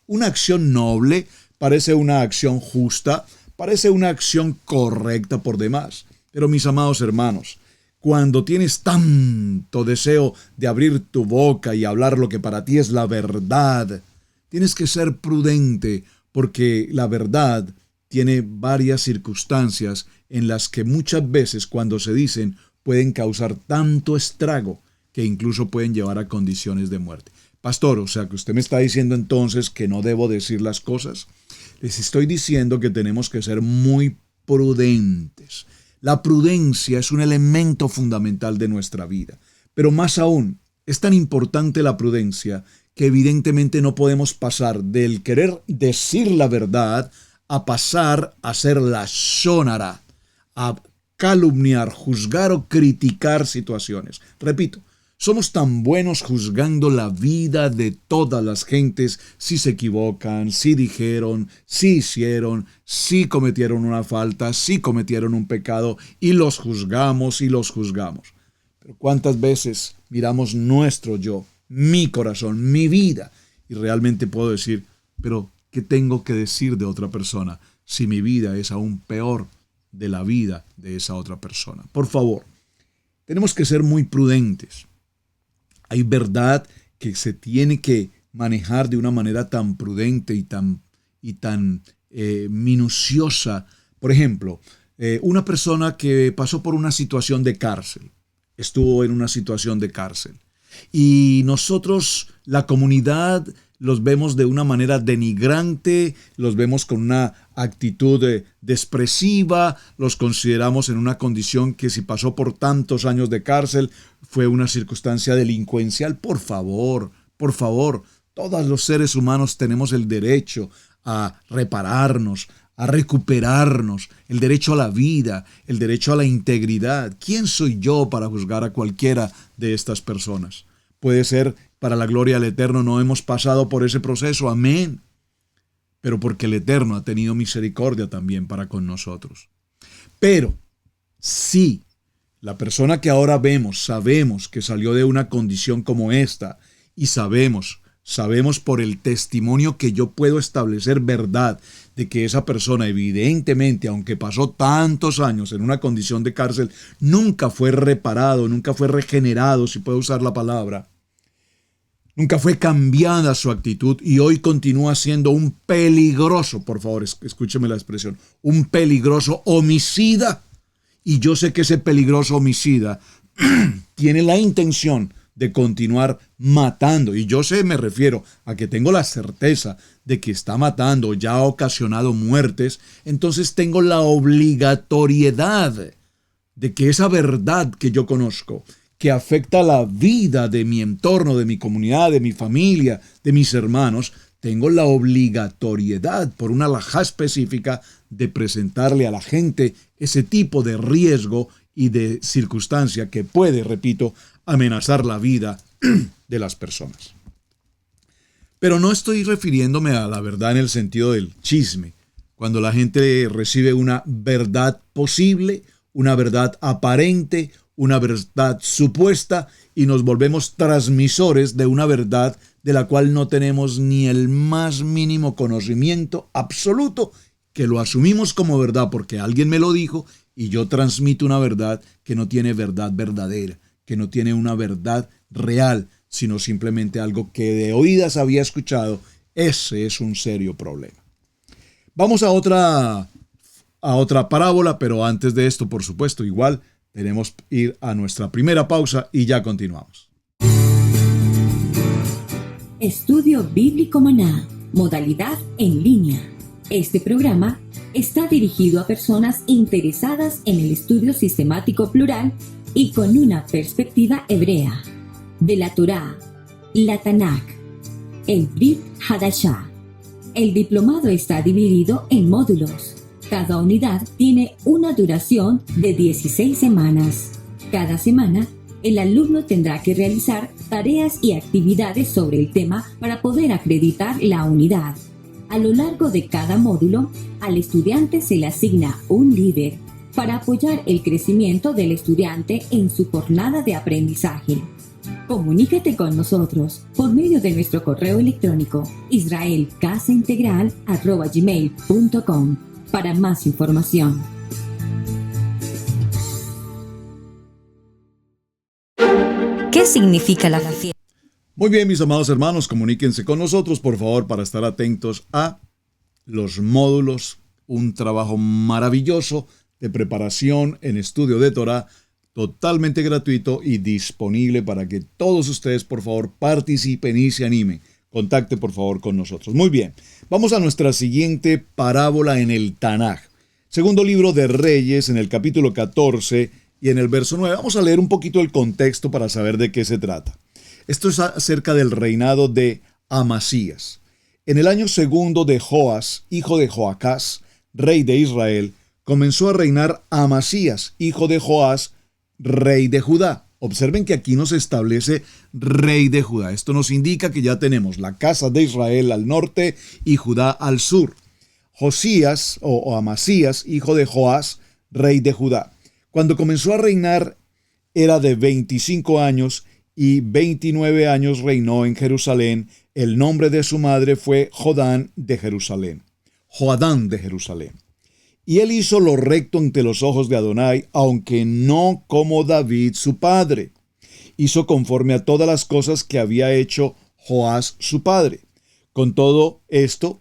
una acción noble, parece una acción justa, parece una acción correcta por demás. Pero, mis amados hermanos, cuando tienes tanto deseo de abrir tu boca y hablar lo que para ti es la verdad, tienes que ser prudente, porque la verdad tiene varias circunstancias en las que muchas veces, cuando se dicen, pueden causar tanto estrago que incluso pueden llevar a condiciones de muerte. Pastor, o sea que usted me está diciendo entonces que no debo decir las cosas. Les estoy diciendo que tenemos que ser muy prudentes. La prudencia es un elemento fundamental de nuestra vida. Pero más aún, es tan importante la prudencia que evidentemente no podemos pasar del querer decir la verdad a pasar a ser la shonara, a calumniar, juzgar o criticar situaciones. Repito, somos tan buenos juzgando la vida de todas las gentes, si se equivocan, si dijeron, si hicieron, si cometieron una falta, si cometieron un pecado, y los juzgamos y los juzgamos. Pero ¿cuántas veces miramos nuestro yo, mi corazón, mi vida? Y realmente puedo decir, pero ¿qué tengo que decir de otra persona si mi vida es aún peor de la vida de esa otra persona? Por favor, tenemos que ser muy prudentes. Hay verdad que se tiene que manejar de una manera tan prudente y tan minuciosa. Por ejemplo, una persona que pasó por una situación de cárcel, estuvo en una situación de cárcel, y nosotros, la comunidad, los vemos de una manera denigrante, los vemos con una actitud despreciva, los consideramos en una condición que si pasó por tantos años de cárcel fue una circunstancia delincuencial. Por favor, todos los seres humanos tenemos el derecho a repararnos, a recuperarnos, el derecho a la vida, el derecho a la integridad. ¿Quién soy yo para juzgar a cualquiera de estas personas? Puede ser para la gloria del Eterno, no hemos pasado por ese proceso, amén. Pero porque el Eterno ha tenido misericordia también para con nosotros. Pero si la persona que ahora vemos, sabemos que salió de una condición como esta, y sabemos por el testimonio que yo puedo establecer verdad de que esa persona evidentemente, aunque pasó tantos años en una condición de cárcel, nunca fue reparado, nunca fue regenerado, si puedo usar la palabra. Nunca fue cambiada su actitud y hoy continúa siendo un peligroso, por favor, escúcheme la expresión, un peligroso homicida. Y yo sé que ese peligroso homicida tiene la intención de continuar matando. Y yo sé, me refiero a que tengo la certeza de que está matando, ya ha ocasionado muertes. Entonces tengo la obligatoriedad de que esa verdad que yo conozco, que afecta la vida de mi entorno, de mi comunidad, de mi familia, de mis hermanos, tengo la obligatoriedad por una alajá específica de presentarle a la gente ese tipo de riesgo y de circunstancia que puede, repito, amenazar la vida de las personas. Pero no estoy refiriéndome a la verdad en el sentido del chisme, cuando la gente recibe una verdad posible, una verdad aparente, una verdad supuesta y nos volvemos transmisores de una verdad de la cual no tenemos ni el más mínimo conocimiento absoluto, que lo asumimos como verdad porque alguien me lo dijo y yo transmito una verdad que no tiene verdad verdadera, que no tiene una verdad real, sino simplemente algo que de oídas había escuchado. Ese es un serio problema. Vamos a otra parábola, pero antes de esto, por supuesto, igual tenemos que ir a nuestra primera pausa y ya continuamos. Estudio Bíblico Maná, modalidad en línea. Este programa está dirigido a personas interesadas en el estudio sistemático plural y con una perspectiva hebrea de la Torá, la Tanaj, el Brit Hadashah. El diplomado está dividido en módulos. Cada unidad tiene una duración de 16 semanas. Cada semana, el alumno tendrá que realizar tareas y actividades sobre el tema para poder acreditar la unidad. A lo largo de cada módulo, al estudiante se le asigna un líder para apoyar el crecimiento del estudiante en su jornada de aprendizaje. Comunícate con nosotros por medio de nuestro correo electrónico israelcasaintegral@gmail.com para más información. ¿Qué significa la fiesta? Muy bien, mis amados hermanos, comuníquense con nosotros, por favor, para estar atentos a los módulos, un trabajo maravilloso de preparación en estudio de Torá, totalmente gratuito y disponible para que todos ustedes, por favor, participen y se animen. Contacte, por favor, con nosotros. Muy bien, vamos a nuestra siguiente parábola en el Tanaj. Segundo libro de Reyes, en el capítulo 14 y en el verso 9. Vamos a leer un poquito el contexto para saber de qué se trata. Esto es acerca del reinado de Amasías. En el año segundo de Joas, hijo de Joacás, rey de Israel, comenzó a reinar Amasías, hijo de Joás, rey de Judá. Observen que aquí nos establece rey de Judá. Esto nos indica que ya tenemos la casa de Israel al norte y Judá al sur. Josías o Amasías, hijo de Joás, rey de Judá. Cuando comenzó a reinar era de 25 años y 29 años reinó en Jerusalén. El nombre de su madre fue Joadán de Jerusalén. Joadán de Jerusalén. Y él hizo lo recto ante los ojos de Adonai, aunque no como David su padre. Hizo conforme a todas las cosas que había hecho Joás su padre. Con todo esto,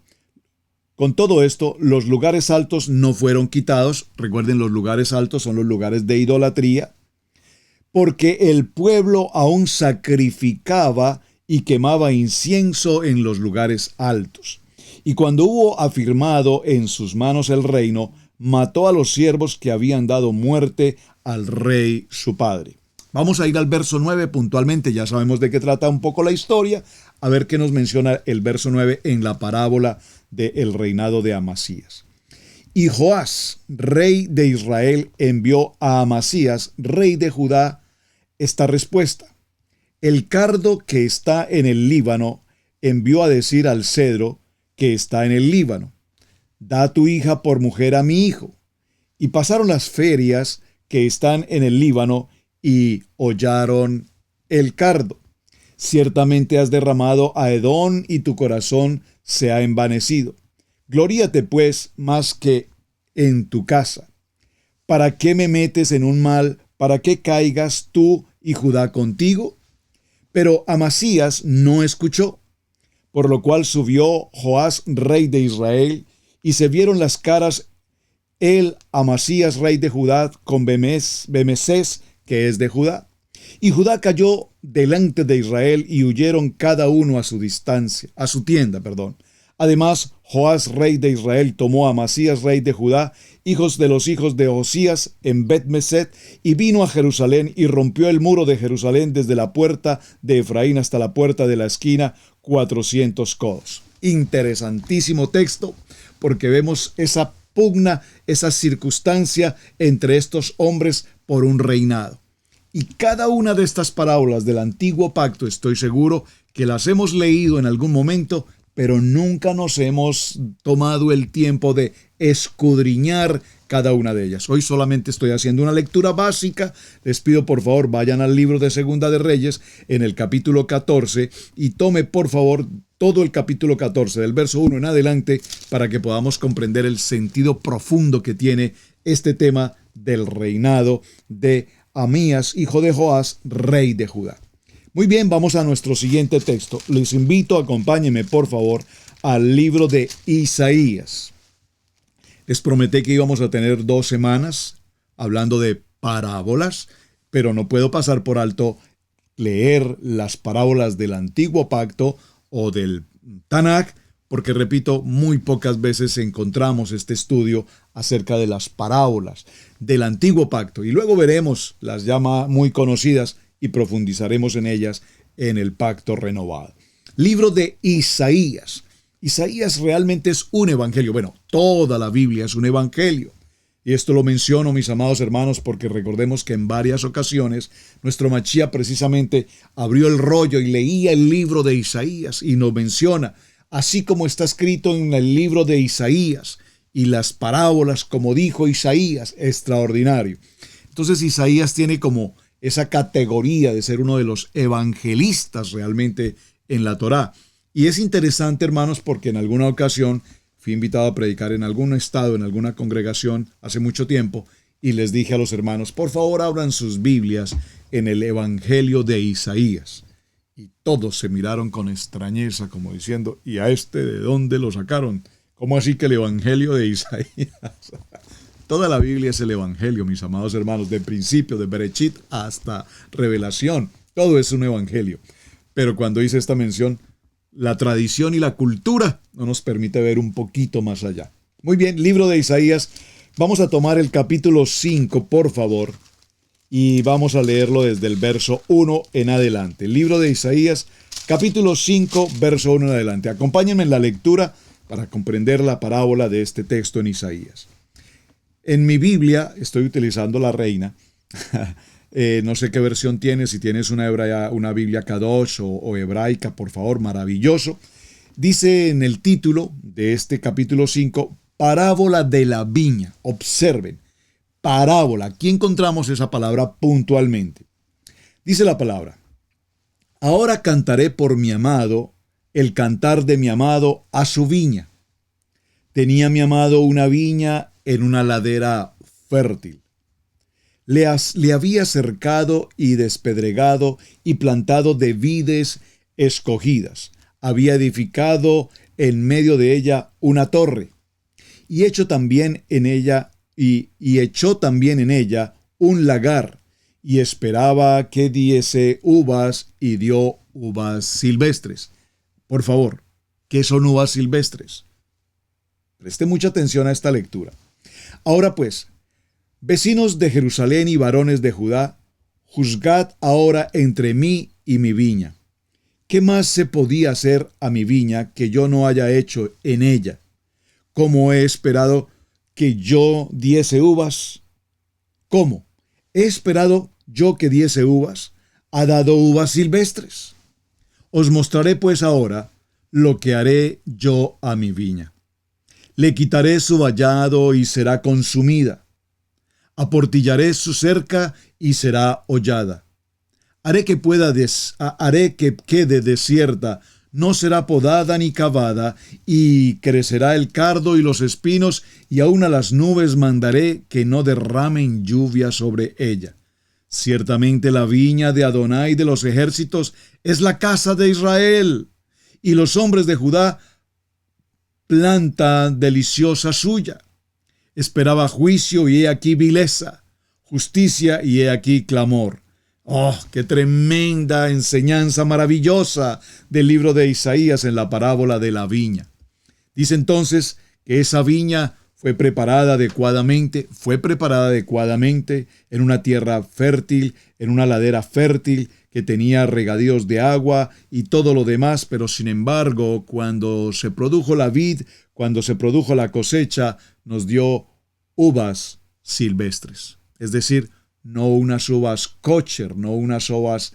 los lugares altos no fueron quitados. Recuerden, los lugares altos son los lugares de idolatría, porque el pueblo aún sacrificaba y quemaba incienso en los lugares altos. Y cuando hubo afirmado en sus manos el reino, mató a los siervos que habían dado muerte al rey su padre. Vamos a ir al verso 9 puntualmente, ya sabemos de qué trata un poco la historia, a ver qué nos menciona el verso 9 en la parábola del reinado de Amasías. Y Joás, rey de Israel, envió a Amasías, rey de Judá, esta respuesta: el cardo que está en el Líbano envió a decir al cedro que está en el Líbano: da tu hija por mujer a mi hijo. Y pasaron las ferias que están en el Líbano y hollaron el cardo. Ciertamente has derramado a Edom y tu corazón se ha envanecido. Gloríate pues más que en tu casa. ¿Para qué me metes en un mal? ¿Para qué caigas tú y Judá contigo? Pero Amasías no escuchó, por lo cual subió Joás, rey de Israel, y se vieron las caras él, Amasías, rey de Judá, con Bemesés, que es de Judá. Y Judá cayó delante de Israel y huyeron cada uno a su tienda. Además, Joás, rey de Israel, tomó a Amasías, rey de Judá, hijos de los hijos de Josías, en Bet-Meset, y vino a Jerusalén y rompió el muro de Jerusalén desde la puerta de Efraín hasta la puerta de la esquina, 400 codos. Interesantísimo texto, porque vemos esa pugna, esa circunstancia entre estos hombres por un reinado. Y cada una de estas parábolas del antiguo pacto, estoy seguro que las hemos leído en algún momento, pero nunca nos hemos tomado el tiempo de escudriñar cada una de ellas. Hoy solamente estoy haciendo una lectura básica. Les pido por favor vayan al libro de Segunda de Reyes en el capítulo 14 y tome por favor todo el capítulo 14 del verso 1 en adelante para que podamos comprender el sentido profundo que tiene este tema del reinado de Amías, hijo de Joás, rey de Judá. Muy bien, vamos a nuestro siguiente texto. Les invito, acompáñenme por favor al libro de Isaías. Les prometí que íbamos a tener 2 semanas hablando de parábolas, pero no puedo pasar por alto leer las parábolas del Antiguo Pacto o del Tanaj, porque repito, muy pocas veces encontramos este estudio acerca de las parábolas del Antiguo Pacto. Y luego veremos las ya muy conocidas y profundizaremos en ellas en el Pacto Renovado. Libro de Isaías. Isaías realmente es un evangelio. Bueno, toda la Biblia es un evangelio. Y esto lo menciono, mis amados hermanos, porque recordemos que en varias ocasiones nuestro Machía precisamente abrió el rollo y leía el libro de Isaías y nos menciona, así como está escrito en el libro de Isaías y las parábolas, como dijo Isaías, extraordinario. Entonces Isaías tiene como esa categoría de ser uno de los evangelistas realmente en la Torá. Y es interesante, hermanos, porque en alguna ocasión fui invitado a predicar en algún estado, en alguna congregación, hace mucho tiempo, y les dije a los hermanos, por favor abran sus Biblias en el Evangelio de Isaías. Y todos se miraron con extrañeza, como diciendo, ¿y a este de dónde lo sacaron? ¿Cómo así que el Evangelio de Isaías? Toda la Biblia es el Evangelio, mis amados hermanos, de principio, de Berechit hasta Revelación. Todo es un Evangelio. Pero cuando hice esta mención, la tradición y la cultura no nos permite ver un poquito más allá. Muy bien, libro de Isaías. Vamos a tomar el capítulo 5, por favor, y vamos a leerlo desde el verso 1 en adelante. Libro de Isaías, capítulo 5, verso 1 en adelante. Acompáñenme en la lectura para comprender la parábola de este texto en Isaías. En mi Biblia, estoy utilizando la Reina. No sé qué versión tienes, si tienes una Biblia Kadosh o hebraica, por favor, maravilloso. Dice en el título de este capítulo 5, parábola de la viña. Observen, parábola. Aquí encontramos esa palabra puntualmente. Dice la palabra: ahora cantaré por mi amado, el cantar de mi amado a su viña. Tenía mi amado una viña en una ladera fértil. Le había cercado y despedregado y plantado de vides escogidas. Había edificado en medio de ella una torre, y echó también en ella un lagar, y esperaba que diese uvas, y dio uvas silvestres. Por favor, ¿qué son uvas silvestres? Preste mucha atención a esta lectura. Ahora pues, vecinos de Jerusalén y varones de Judá, juzgad ahora entre mí y mi viña. ¿Qué más se podía hacer a mi viña que yo no haya hecho en ella? ¿Cómo he esperado que yo diese uvas? ¿Cómo? ¿He esperado yo que diese uvas? ¿Ha dado uvas silvestres? Os mostraré pues ahora lo que haré yo a mi viña. Le quitaré su vallado y será consumida. Aportillaré su cerca y será hollada. Haré que quede desierta, no será podada ni cavada, y crecerá el cardo y los espinos, y aun a las nubes mandaré que no derramen lluvia sobre ella. Ciertamente la viña de Adonai de los ejércitos es la casa de Israel, y los hombres de Judá planta deliciosa suya. Esperaba juicio, y he aquí vileza, justicia, y he aquí clamor. ¡Oh, qué tremenda enseñanza maravillosa del libro de Isaías en la parábola de la viña! Dice entonces que esa viña fue preparada adecuadamente en una tierra fértil, en una ladera fértil que tenía regadíos de agua y todo lo demás, pero sin embargo, cuando se produjo la vid, cuando se produjo la cosecha, nos dio uvas silvestres, es decir, no unas uvas kosher, no unas uvas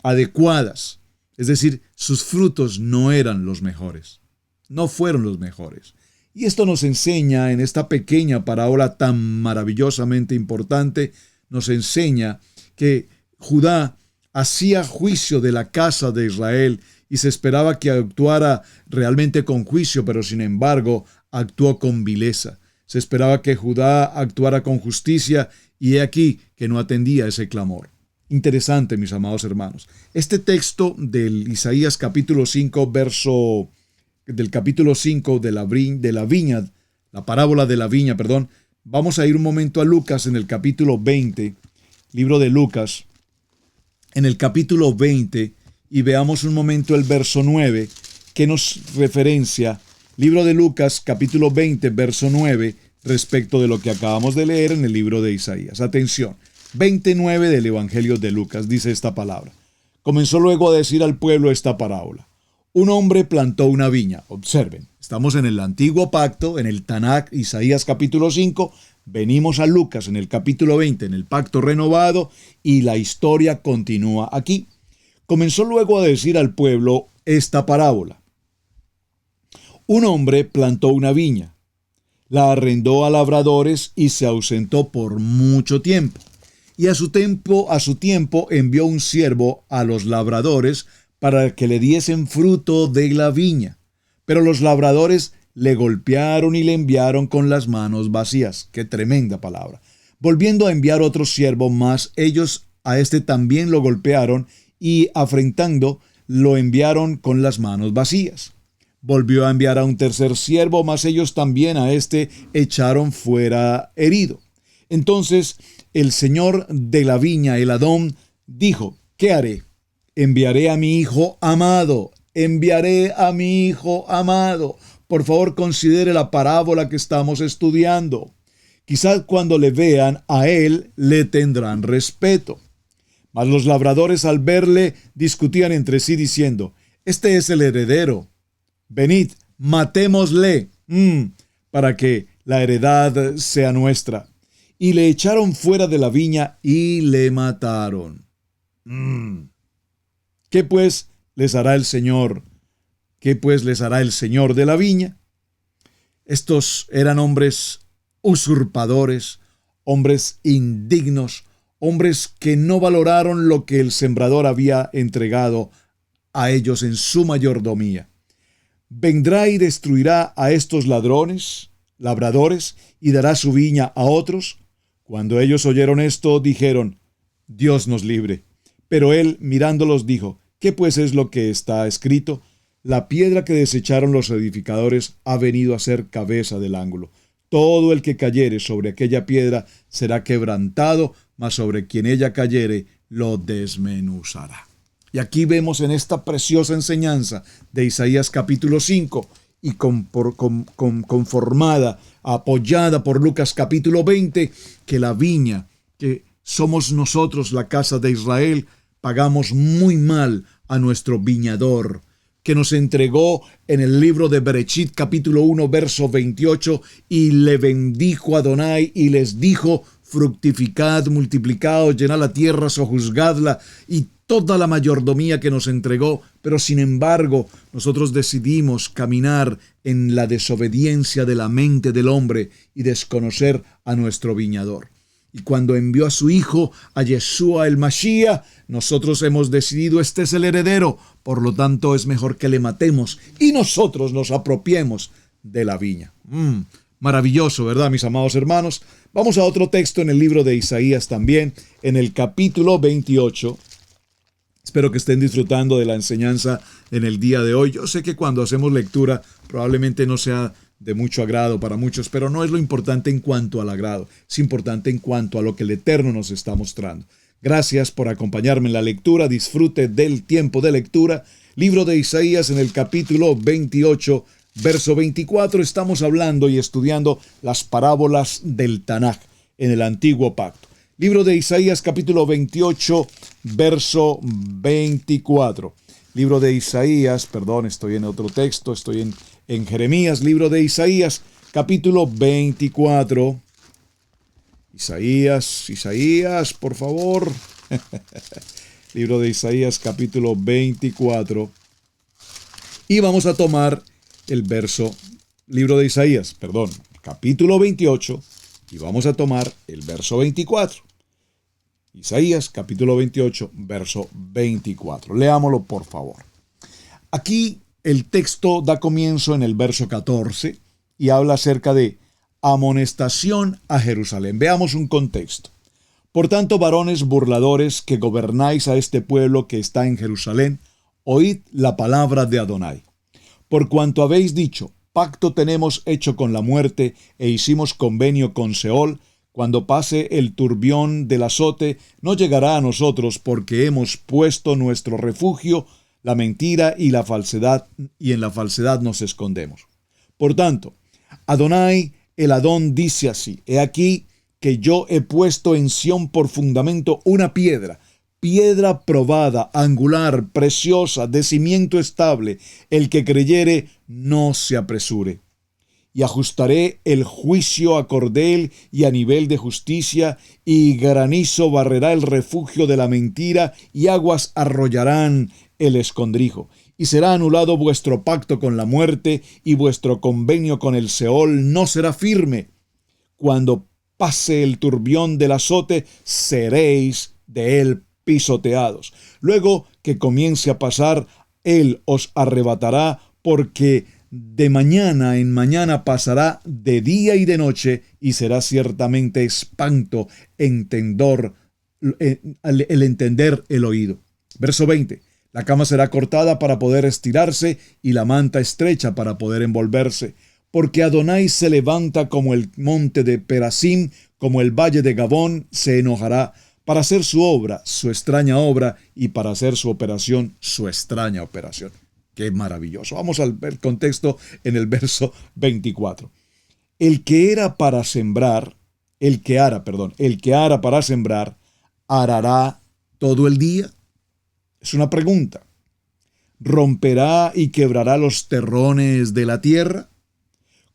adecuadas. Es decir, sus frutos no eran los mejores, no fueron los mejores. Y esto nos enseña, en esta pequeña parábola tan maravillosamente importante, nos enseña que Judá hacía juicio de la casa de Israel y se esperaba que actuara realmente con juicio, pero sin embargo actuó con vileza. Se esperaba que Judá actuara con justicia, y he aquí que no atendía ese clamor. Interesante, mis amados hermanos. Este texto del Isaías capítulo 5, del capítulo 5 de la viña, la parábola de la viña, vamos a ir un momento a Lucas en el capítulo 20, libro de Lucas, en el capítulo 20, y veamos un momento el verso 9, que nos referencia, libro de Lucas, capítulo 20, verso 9, respecto de lo que acabamos de leer en el libro de Isaías. Atención, 29 del Evangelio de Lucas dice esta palabra. Comenzó luego a decir al pueblo esta parábola. Un hombre plantó una viña. Observen, estamos en el antiguo pacto, en el Tanakh, Isaías capítulo 5, venimos a Lucas en el capítulo 20, en el pacto renovado, y la historia continúa aquí. Comenzó luego a decir al pueblo esta parábola. Un hombre plantó una viña. La arrendó a labradores y se ausentó por mucho tiempo. Y a su tiempo envió un siervo a los labradores para que le diesen fruto de la viña. Pero los labradores le golpearon y le enviaron con las manos vacías. ¡Qué tremenda palabra! Volviendo a enviar otro siervo más, ellos a este también lo golpearon y, afrentando, lo enviaron con las manos vacías. Volvió a enviar a un tercer siervo, mas ellos también a este echaron fuera herido. Entonces el señor de la viña, el Adón, dijo, ¿qué haré? Enviaré a mi hijo amado. Por favor, considere la parábola que estamos estudiando. Quizás cuando le vean a él, le tendrán respeto. Mas los labradores al verle discutían entre sí diciendo, este es el heredero. Venid, matémosle, para que la heredad sea nuestra. Y le echaron fuera de la viña y le mataron. ¿Qué pues les hará el Señor? ¿Qué pues les hará el Señor de la viña? Estos eran hombres usurpadores, hombres indignos, hombres que no valoraron lo que el sembrador había entregado a ellos en su mayordomía. Vendrá y destruirá a estos labradores, y dará su viña a otros. Cuando ellos oyeron esto, dijeron: Dios nos libre. Pero él, mirándolos, dijo: ¿Qué pues es lo que está escrito? La piedra que desecharon los edificadores ha venido a ser cabeza del ángulo. Todo el que cayere sobre aquella piedra será quebrantado, mas sobre quien ella cayere lo desmenuzará. Y aquí vemos en esta preciosa enseñanza de Isaías capítulo 5 y conformada, apoyada por Lucas capítulo 20, que la viña, que somos nosotros la casa de Israel, pagamos muy mal a nuestro viñador, que nos entregó en el libro de Berechit capítulo 1 verso 28, y le bendijo a Adonai y les dijo: fructificad, multiplicaos, llenad la tierra, sojuzgadla, y toda la mayordomía que nos entregó. Pero sin embargo, nosotros decidimos caminar en la desobediencia de la mente del hombre y desconocer a nuestro viñador. Y cuando envió a su hijo, a Yeshua el Mashiach, nosotros hemos decidido: este es el heredero, por lo tanto es mejor que le matemos y nosotros nos apropiemos de la viña. Maravilloso, ¿verdad, mis amados hermanos? Vamos a otro texto en el libro de Isaías también, en el capítulo 28. Espero que estén disfrutando de la enseñanza en el día de hoy. Yo sé que cuando hacemos lectura probablemente no sea de mucho agrado para muchos, pero no es lo importante en cuanto al agrado, es importante en cuanto a lo que el Eterno nos está mostrando. Gracias por acompañarme en la lectura, disfrute del tiempo de lectura. Libro de Isaías en el capítulo 28, verso 24, estamos hablando y estudiando las parábolas del Tanaj en el Antiguo Pacto. Libro de Isaías capítulo 28, verso 24. Libro de Isaías, estoy en otro texto, estoy en Jeremías, libro de Isaías, capítulo 24. Isaías, por favor. Libro de Isaías, capítulo 24. Y vamos a tomar el verso, capítulo 28, y vamos a tomar el verso 24. Isaías, capítulo 28, verso 24. Leámoslo, por favor. Aquí el texto da comienzo en el verso 14 y habla acerca de amonestación a Jerusalén. Veamos un contexto. Por tanto, varones burladores que gobernáis a este pueblo que está en Jerusalén, oíd la palabra de Adonai. Por cuanto habéis dicho: pacto tenemos hecho con la muerte e hicimos convenio con Seol, cuando pase el turbión del azote, no llegará a nosotros, porque hemos puesto nuestro refugio, la mentira y la falsedad, y en la falsedad nos escondemos. Por tanto, Adonai, el Adón, dice así: he aquí que yo he puesto en Sión por fundamento una piedra probada, angular, preciosa, de cimiento estable. El que creyere, no se apresure. Y ajustaré el juicio a cordel y a nivel de justicia, y granizo barrerá el refugio de la mentira, y aguas arrollarán el escondrijo. Y será anulado vuestro pacto con la muerte, y vuestro convenio con el Seol no será firme. Cuando pase el turbión del azote, seréis de él pisoteados. Luego que comience a pasar, él os arrebatará, porque de mañana en mañana pasará de día y de noche, y será ciertamente espanto el entender el oído. Verso 20. La cama será cortada para poder estirarse, y la manta estrecha para poder envolverse. Porque Adonai se levanta como el monte de Perasim, como el valle de Gabón, se enojará para hacer su obra, su extraña obra, y para hacer su operación, su extraña operación. ¡Qué maravilloso! Vamos al contexto en el verso 24. El que ara para sembrar, ¿arará todo el día? Es una pregunta. ¿Romperá y quebrará los terrones de la tierra?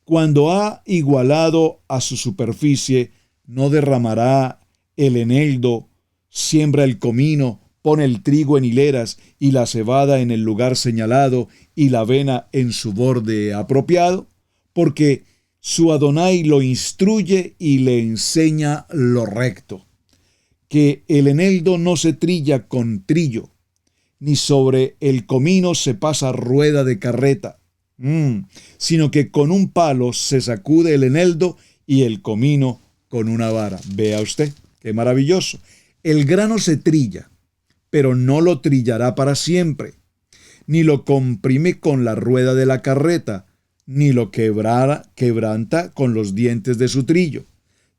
Cuando ha igualado a su superficie, no derramará el eneldo, siembra el comino, pone el trigo en hileras y la cebada en el lugar señalado y la avena en su borde apropiado, porque Su Adonai lo instruye y le enseña lo recto. Que el eneldo no se trilla con trillo, ni sobre el comino se pasa rueda de carreta, sino que con un palo se sacude el eneldo y el comino con una vara. Vea usted, qué maravilloso. El grano se trilla, pero no lo trillará para siempre, ni lo comprime con la rueda de la carreta, ni lo quebranta con los dientes de su trillo.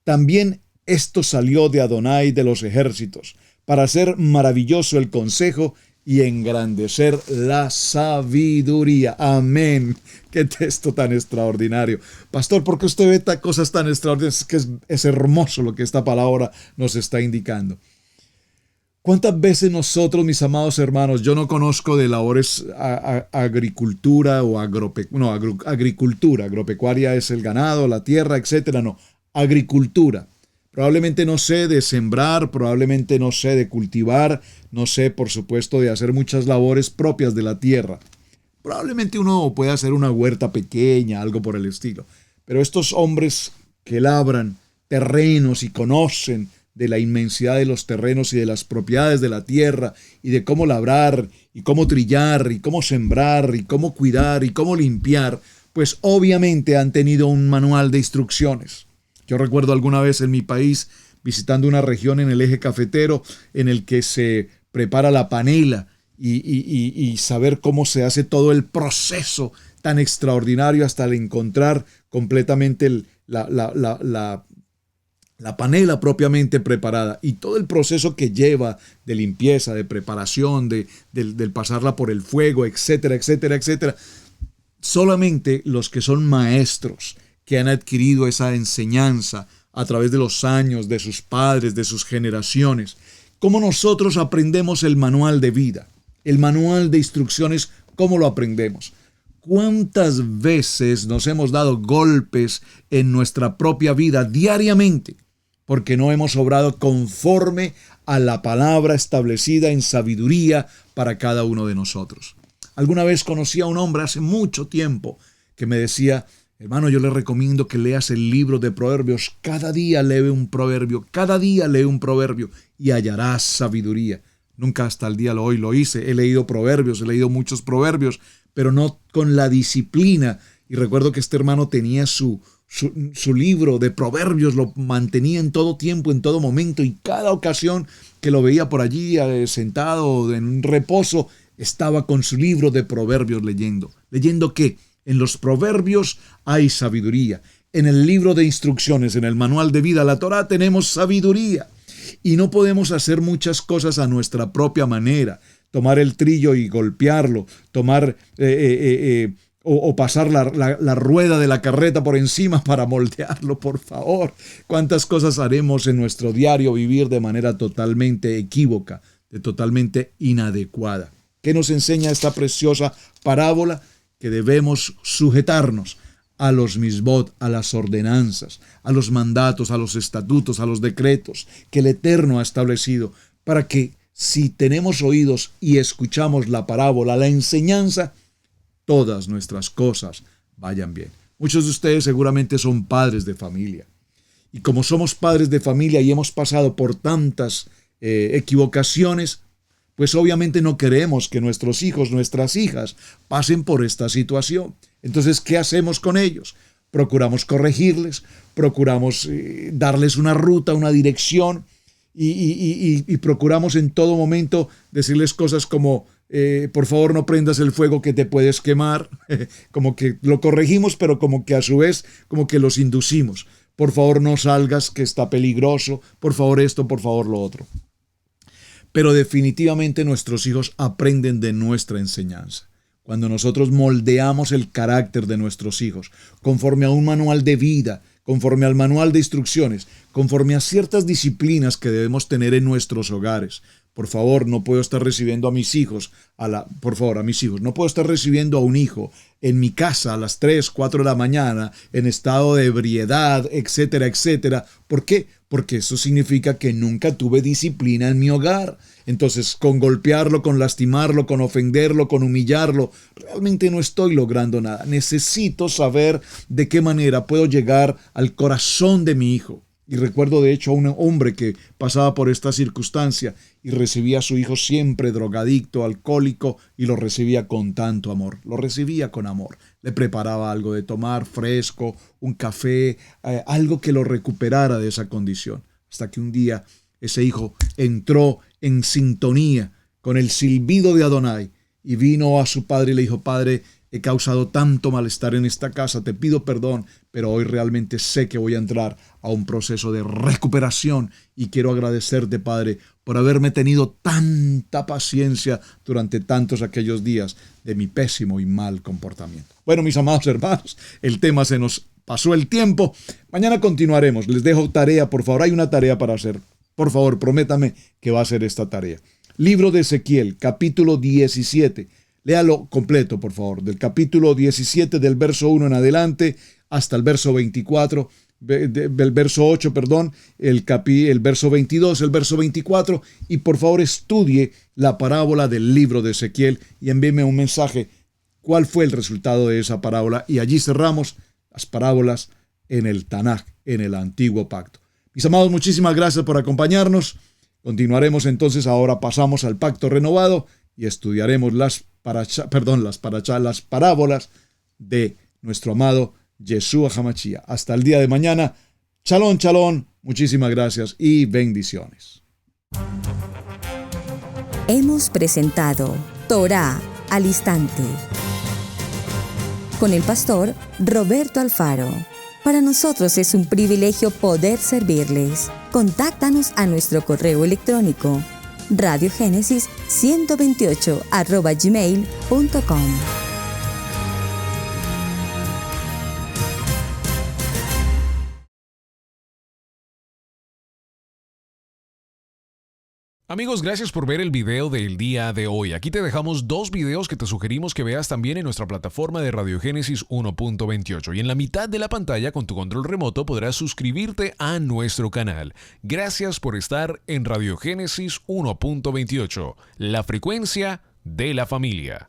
También esto salió de Adonai de los ejércitos, para hacer maravilloso el consejo y engrandecer la sabiduría. Amén. Qué texto tan extraordinario. Pastor, ¿por qué usted ve cosas tan extraordinarias? Es que es hermoso lo que esta palabra nos está indicando. ¿Cuántas veces nosotros, mis amados hermanos, yo no conozco de labores agricultura o agricultura, agropecuaria es el ganado, la tierra, etcétera, no, agricultura. Probablemente no sé de sembrar, probablemente no sé de cultivar, no sé, por supuesto, de hacer muchas labores propias de la tierra. Probablemente uno puede hacer una huerta pequeña, algo por el estilo. Pero estos hombres que labran terrenos y conocen de la inmensidad de los terrenos y de las propiedades de la tierra y de cómo labrar y cómo trillar y cómo sembrar y cómo cuidar y cómo limpiar, pues obviamente han tenido un manual de instrucciones. Yo recuerdo alguna vez en mi país visitando una región en el eje cafetero en el que se prepara la panela y saber cómo se hace todo el proceso tan extraordinario hasta el encontrar completamente la panela propiamente preparada y todo el proceso que lleva de limpieza, de preparación, del pasarla por el fuego, etcétera, etcétera, etcétera. Solamente los que son maestros, que han adquirido esa enseñanza a través de los años, de sus padres, de sus generaciones. ¿Cómo nosotros aprendemos el manual de vida? El manual de instrucciones, ¿cómo lo aprendemos? ¿Cuántas veces nos hemos dado golpes en nuestra propia vida diariamente porque no hemos obrado conforme a la palabra establecida en sabiduría para cada uno de nosotros? Alguna vez conocí a un hombre hace mucho tiempo que me decía: hermano, yo le recomiendo que leas el libro de Proverbios. Cada día lee un proverbio, cada día lee un proverbio y hallarás sabiduría. Nunca hasta el día de hoy lo hice. He leído proverbios, he leído muchos proverbios, pero no con la disciplina. Y recuerdo que este hermano tenía su libro de proverbios, lo mantenía en todo tiempo, en todo momento, y cada ocasión que lo veía por allí sentado en un reposo, estaba con su libro de proverbios leyendo. ¿Leyendo qué? En los proverbios hay sabiduría. En el libro de instrucciones, en el manual de vida, la Torá, tenemos sabiduría. Y no podemos hacer muchas cosas a nuestra propia manera. Tomar el trillo y golpearlo, tomar o pasar la rueda de la carreta por encima para moldearlo, por favor. ¿Cuántas cosas haremos en nuestro diario vivir de manera totalmente equívoca, totalmente inadecuada? ¿Qué nos enseña esta preciosa parábola? Que debemos sujetarnos a los misbot, a las ordenanzas, a los mandatos, a los estatutos, a los decretos que el Eterno ha establecido, para que si tenemos oídos y escuchamos la parábola, la enseñanza, todas nuestras cosas vayan bien. Muchos de ustedes seguramente son padres de familia. Y como somos padres de familia y hemos pasado por tantas equivocaciones, pues obviamente no queremos que nuestros hijos, nuestras hijas pasen por esta situación. Entonces, ¿qué hacemos con ellos? Procuramos corregirles, procuramos darles una ruta, una dirección y procuramos en todo momento decirles cosas como por favor no prendas el fuego que te puedes quemar. Como que lo corregimos, pero como que a su vez como que los inducimos. Por favor no salgas que está peligroso, por favor esto, por favor lo otro. Pero definitivamente nuestros hijos aprenden de nuestra enseñanza. Cuando nosotros moldeamos el carácter de nuestros hijos conforme a un manual de vida, conforme al manual de instrucciones, conforme a ciertas disciplinas que debemos tener en nuestros hogares, por favor, no puedo estar recibiendo a mis hijos, a mis hijos, no puedo estar recibiendo a un hijo en mi casa a las 3, 4 de la mañana en estado de ebriedad, etcétera, etcétera. ¿Por qué? Porque eso significa que nunca tuve disciplina en mi hogar. Entonces, con golpearlo, con lastimarlo, con ofenderlo, con humillarlo, realmente no estoy logrando nada. Necesito saber de qué manera puedo llegar al corazón de mi hijo. Y recuerdo de hecho a un hombre que pasaba por esta circunstancia y recibía a su hijo siempre drogadicto, alcohólico, y lo recibía con tanto amor. Lo recibía con amor. Le preparaba algo de tomar fresco, un café, algo que lo recuperara de esa condición. Hasta que un día ese hijo entró en sintonía con el silbido de Adonai y vino a su padre y le dijo: Padre, he causado tanto malestar en esta casa, te pido perdón, pero hoy realmente sé que voy a entrar a un proceso de recuperación y quiero agradecerte, Padre, por haberme tenido tanta paciencia durante tantos aquellos días de mi pésimo y mal comportamiento. Bueno, mis amados hermanos, el tema se nos pasó el tiempo. Mañana continuaremos. Les dejo tarea, por favor. Hay una tarea para hacer. Por favor, prométame que va a hacer esta tarea. Libro de Ezequiel, capítulo 17. Léalo completo, por favor, del capítulo 17, del verso 1 en adelante, hasta el verso 24, del verso 8, perdón, el verso 22, el verso 24, y por favor estudie la parábola del libro de Ezequiel y envíeme un mensaje, cuál fue el resultado de esa parábola, y allí cerramos las parábolas en el Tanaj, en el Antiguo Pacto. Mis amados, muchísimas gracias por acompañarnos. Continuaremos entonces, ahora pasamos al Pacto Renovado y estudiaremos las parábolas de nuestro amado Yeshua HaMashiach. Hasta el día de mañana. Shalom, shalom. Muchísimas gracias y bendiciones. Hemos presentado Torá al Instante con el pastor Roberto Alfaro. Para nosotros es un privilegio poder servirles. Contáctanos a nuestro correo electrónico radiogenesis128@gmail.com. Amigos, gracias por ver el video del día de hoy. Aquí te dejamos 2 videos que te sugerimos que veas también en nuestra plataforma de Radiogénesis 1.28. Y en la mitad de la pantalla, con tu control remoto, podrás suscribirte a nuestro canal. Gracias por estar en Radiogénesis 1.28, la frecuencia de la familia.